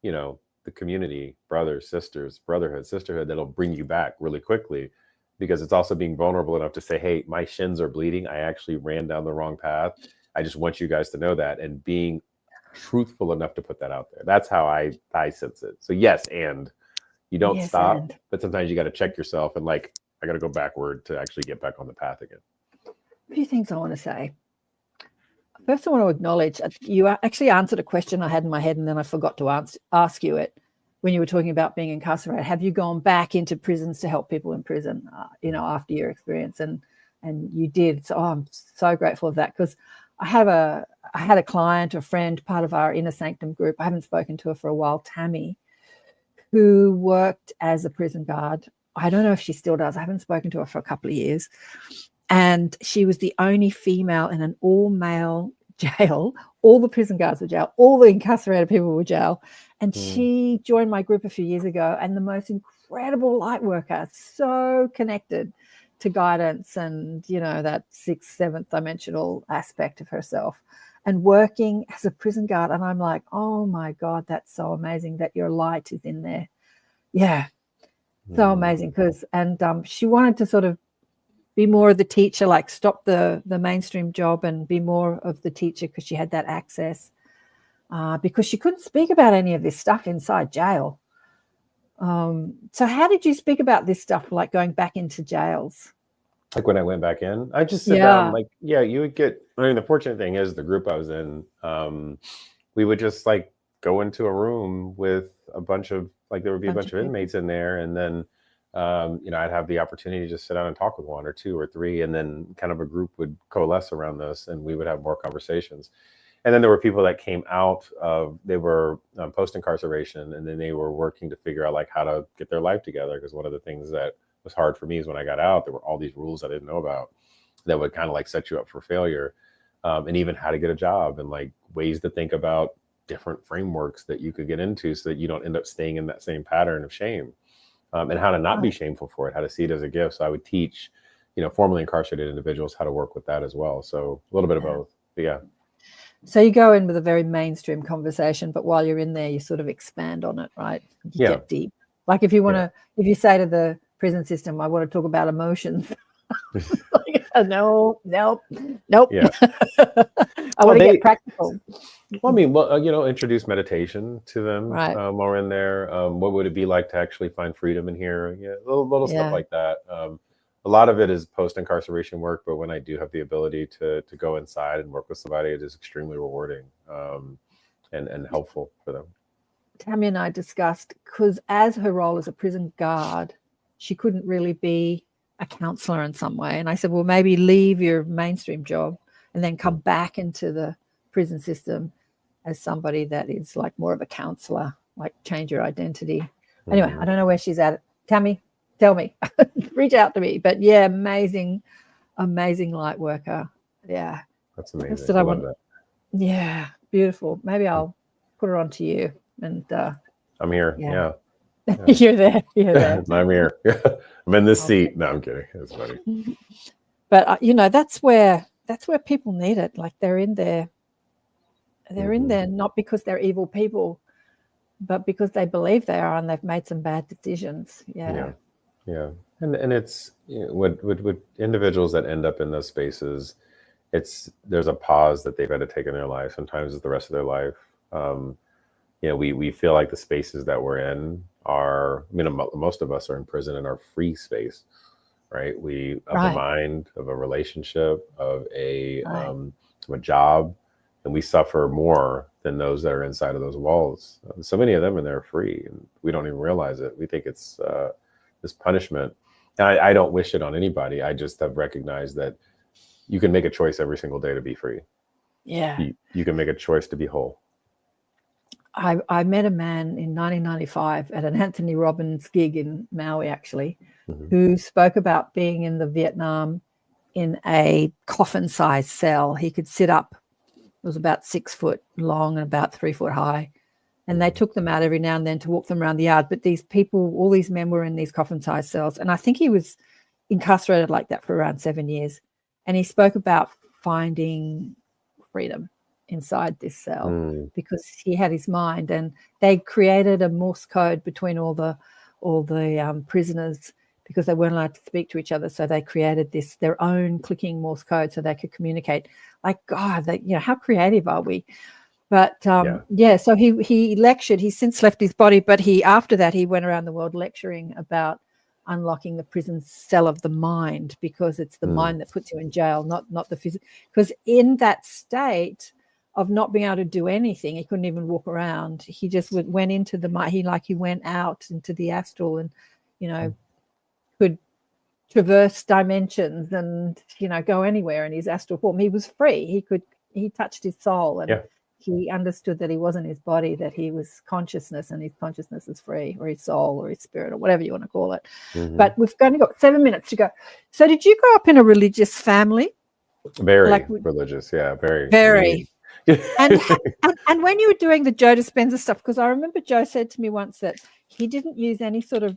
the community, brothers, sisters, brotherhood, sisterhood, that'll bring you back really quickly. Because it's also being vulnerable enough to say, hey, my shins are bleeding. I actually ran down the wrong path. I just want you guys to know that. And being truthful enough to put that out there. That's how I sense it. So yes, and you don't stop, but sometimes you got to check yourself and I got to go backward to actually get back on the path again. A few things I want to say. First, I want to acknowledge you actually answered a question I had in my head, and then I forgot to ask you it. When you were talking about being incarcerated, have you gone back into prisons to help people in prison, after your experience? And you did. So I'm so grateful for that, because I had a client, a friend, part of our Inner Sanctum group. I haven't spoken to her for a while, Tammy, who worked as a prison guard. I don't know if she still does. I haven't spoken to her for a couple of years. And she was the only female in an all-male jail. All the prison guards were jail. All the incarcerated people were jail. And she joined my group a few years ago, and the most incredible light worker, so connected to guidance and, that sixth, seventh dimensional aspect of herself, and working as a prison guard. And I'm like, oh my God, that's so amazing that your light is in there. Yeah. So amazing. She wanted to sort of be more of the teacher, like stop the mainstream job and be more of the teacher, because she had that access. Because she couldn't speak about any of this stuff inside jail. So how did you speak about this stuff, like going back into jails? Like when I went back in, I just sit down, you would get, the fortunate thing is the group I was in, we would just go into a room with a bunch of Like there would be a bunch of people. inmates in there, and then I'd have the opportunity to just sit down and talk with one or two or three, and then kind of a group would coalesce around this, and we would have more conversations. And then there were people that came out of, they were post incarceration, and then they were working to figure out like how to get their life together. Because one of the things that was hard for me is when I got out, there were all these rules I didn't know about that would kind of like set you up for failure, and even how to get a job and like ways to think about different frameworks that you could get into so that you don't end up staying in that same pattern of shame, and how to not be shameful for it, how to see it as a gift. So I would teach, formerly incarcerated individuals how to work with that as well. So a little bit of both. But yeah. So you go in with a very mainstream conversation, but while you're in there, you sort of expand on it, right? You get deep. Like if you want to, if you say to the prison system, I want to talk about emotions. No. Yeah. I want to get practical. Well, I mean, introduce meditation to them while we're in there. What would it be like to actually find freedom in here? Yeah, little stuff like that. A lot of it is post-incarceration work, but when I do have the ability to go inside and work with somebody, it is extremely rewarding and helpful for them. Tammy and I discussed, because as her role as a prison guard, she couldn't really be a counselor in some way. And I said, well, maybe leave your mainstream job and then come back into the prison system as somebody that is like more of a counselor, like change your identity. Anyway, I don't know where she's at. Tammy, tell me, reach out to me. But yeah, amazing light worker. Yeah. That's amazing. I love that. Yeah, beautiful. Maybe I'll put her on to you. And I'm here. Yeah. You're there. I'm here. I'm in this seat. No, I'm kidding. It's funny. But that's where people need it. Like they're in there. They're in there not because they're evil people, but because they believe they are and they've made some bad decisions. Yeah. And it's with individuals that end up in those spaces, there's a pause that they've had to take in their life. Sometimes it's the rest of their life. We feel like the spaces that we're in are, most of us are in prison in our free space, right? The mind, of a relationship, of a job, and we suffer more than those that are inside of those walls. So many of them in there are free, and we don't even realize it. We think it's this punishment. And I don't wish it on anybody. I just have recognized that you can make a choice every single day to be free. Yeah. You can make a choice to be whole. I met a man in 1995 at an Anthony Robbins gig in Maui, actually, who spoke about being in the Vietnam in a coffin-sized cell. He could sit up. It was about 6 foot long and about 3 foot high. And they took them out every now and then to walk them around the yard. But these people, all these men were in these coffin-sized cells. And I think he was incarcerated like that for around 7 years. And he spoke about finding freedom inside this cell because he had his mind, and they created a Morse code between all the prisoners because they weren't allowed to speak to each other. So they created their own clicking Morse code so they could communicate. Like, God, how creative are we? But so he lectured. He's since left his body, but after that he went around the world lecturing about unlocking the prison cell of the mind, because it's the mind that puts you in jail, not the physical. Because in that state of not being able to do anything, he couldn't even walk around. He just went into the mind. He went out into the astral and could traverse dimensions and go anywhere in his astral form. He was free. He touched his soul, and he understood that he wasn't his body, that he was consciousness, and his consciousness is free, or his soul, or his spirit, or whatever you want to call it. But we've only got 7 minutes to go. So did you grow up in a religious family? Very religious, very. and when you were doing the Joe Dispenza stuff, because I remember Joe said to me once that he didn't use any sort of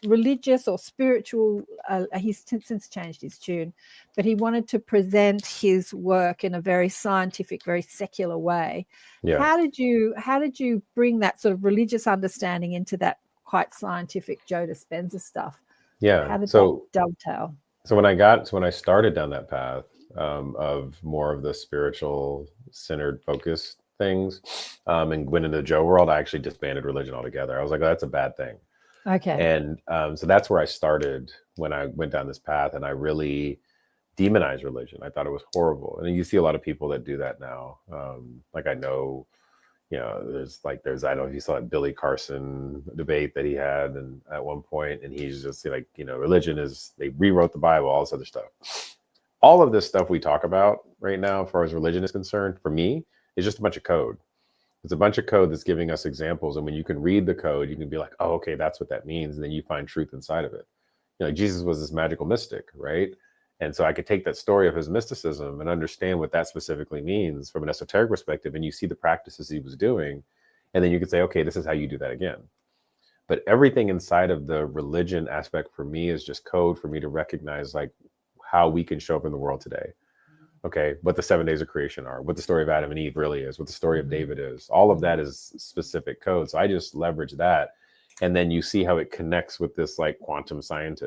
religious or spiritual, he's since changed his tune, but he wanted to present his work in a very scientific, very secular way. How did you bring that sort of religious understanding into that quite scientific Joe Dispenza stuff? How did that dovetail? So when I started down that path of more of the spiritual centered focus things, and went into the Joe world, I actually disbanded religion altogether. I was like, oh, that's a bad thing. Okay. And so that's where I started when I went down this path, and I really demonized religion. I thought it was horrible. And you see a lot of people that do that now. Like I know, there's I don't know if you saw that Billy Carson debate that he had and at one point, and he's just like, religion is, they rewrote the Bible, all this other stuff. All of this stuff we talk about right now, as far as religion is concerned, for me, is just a bunch of code. It's a bunch of code that's giving us examples. And when you can read the code, you can be like, oh, okay, that's what that means. And then you find truth inside of it. Jesus was this magical mystic, right? And so I could take that story of his mysticism and understand what that specifically means from an esoteric perspective. And you see the practices he was doing. And then you could say, okay, this is how you do that again. But everything inside of the religion aspect for me is just code for me to recognize how we can show up in the world today. Okay, what the 7 days of creation are, what the story of Adam and Eve really is, what the story of David is. All of that is specific code. So I just leverage that. And then you see how it connects with this quantum science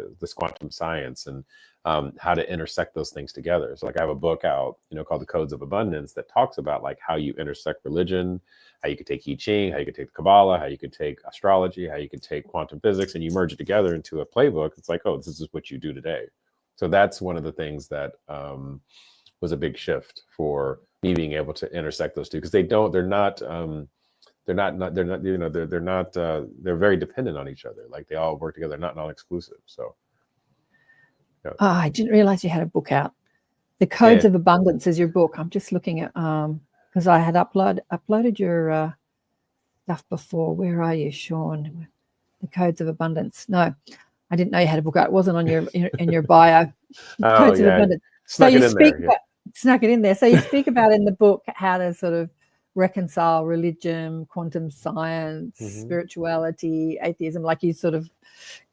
and how to intersect those things together. So I have a book out, called The Codes of Abundance, that talks about how you intersect religion, how you could take I Ching, how you could take Kabbalah, how you could take astrology, how you could take quantum physics, and you merge it together into a playbook. It's oh, this is what you do today. So that's one of the things that was a big shift for me being able to intersect those two, because they're very dependent on each other. They all work together, not non-exclusive. So. Yeah. Oh, I didn't realize you had a book out. The Codes of Abundance is your book. I'm just looking at, because I had uploaded your stuff before. Where are you, Sean? The Codes of Abundance. No, I didn't know you had a book out. It wasn't on your in your bio. Codes of Abundance. Snuck it in there. So you speak about in the book how to sort of reconcile religion, quantum science, spirituality, atheism, you sort of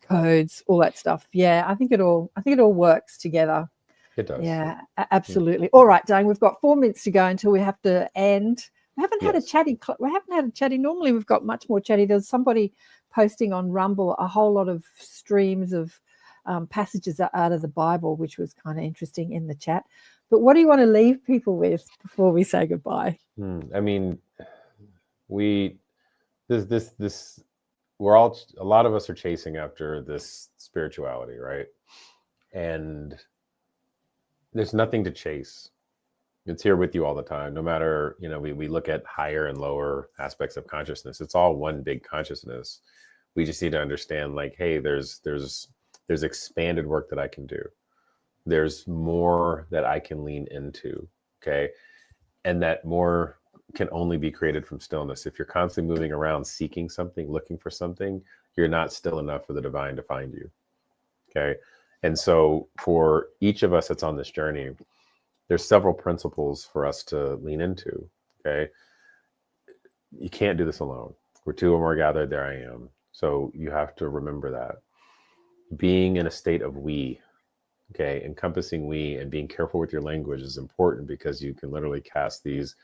codes, all that stuff. Yeah, I think it all works together. It does. Yeah, absolutely. All right, Dane, we've got 4 minutes to go until we have to end. We haven't had a chatty. Normally we've got much more chatty. There's somebody posting on Rumble a whole lot of streams of passages out of the Bible, which was kind of interesting in the chat. But what do you want to leave people with before we say goodbye? I mean, a lot of us are chasing after this spirituality, right? And there's nothing to chase. It's here with you all the time. No matter, we look at higher and lower aspects of consciousness. It's all one big consciousness. We just need to understand, hey, there's expanded work that I can do. There's more that I can lean into, okay? And that more can only be created from stillness. If you're constantly moving around seeking something, looking for something, you're not still enough for the divine to find you, okay? And so for each of us that's on this journey, there's several principles for us to lean into, okay? You can't do this alone. Where two or more gathered, there I am. So you have to remember that. Being in a state of we, okay, encompassing we, and being careful with your language is important, because you can literally cast these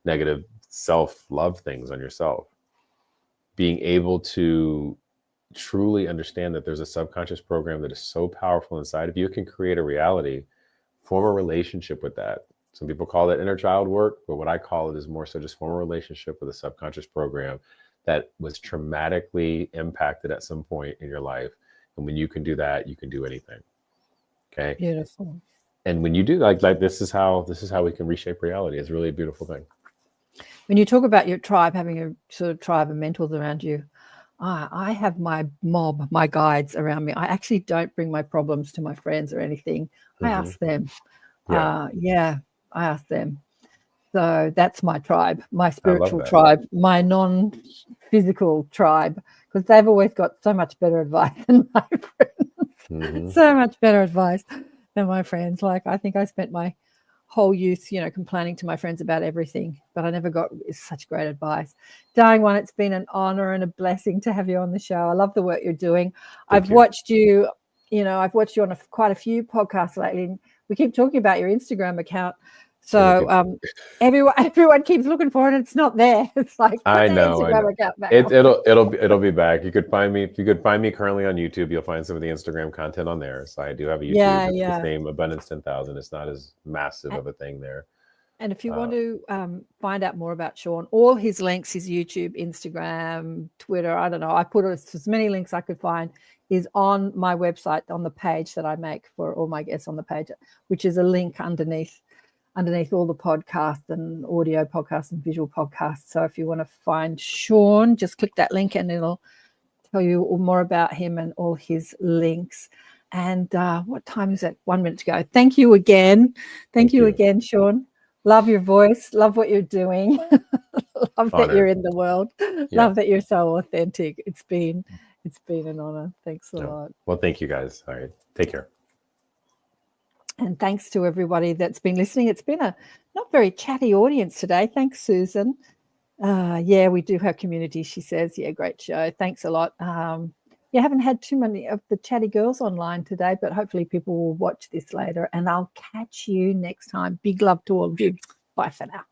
negative self-love things on yourself. Being able to truly understand that there's a subconscious program that is so powerful inside of you, it can create a reality, form a relationship with that. Some people call it inner child work, but what I call it is more so just form a relationship with a subconscious program that was traumatically impacted at some point in your life. And when you can do that, you can do anything. Okay. Beautiful. And when you do this is how we can reshape reality. It's really a beautiful thing. When you talk about your tribe, having a sort of tribe of mentors around you, I have my mob, my guides around me. I actually don't bring my problems to my friends or anything. I ask them. I ask them. So that's my tribe, my spiritual tribe, my non-physical tribe, because they've always got so much better advice than my friends. So much better advice than my friends. I think I spent my whole youth, complaining to my friends about everything, but I never got such great advice. Darling one, it's been an honor and a blessing to have you on the show. I love the work you're doing. I've watched you on quite a few podcasts lately. And we keep talking about your Instagram account. So everyone keeps looking for it, and it's not there. It's I know. It'll be back. You could find me if you could find me currently on YouTube. You'll find some of the Instagram content on there. So I do have a YouTube. It's the same Abundance 10,000. It's not as massive of a thing there. And if you want to find out more about Sean, all his links, his YouTube, Instagram, Twitter, I don't know. I put as many links I could find is on my website, on the page that I make for all my guests on the page, which is a link underneath underneath all the podcasts and audio podcasts and visual podcasts. So if you want to find Sean, just click that link and it'll tell you more about him and all his links. And what time is it? 1 minute to go. Thank you again. Thank you again, Sean. Love your voice. Love what you're doing. Love that you're in the world. Love that you're so authentic. It's been an honor. Thanks a lot. Well, thank you guys. All right. Take care. And thanks to everybody that's been listening. It's been a not very chatty audience today. Thanks, Susan. Yeah, we do have community, she says. Yeah, great show. Thanks a lot. You haven't had too many of the chatty girls online today, but hopefully people will watch this later, and I'll catch you next time. Big love to all of you. Bye for now.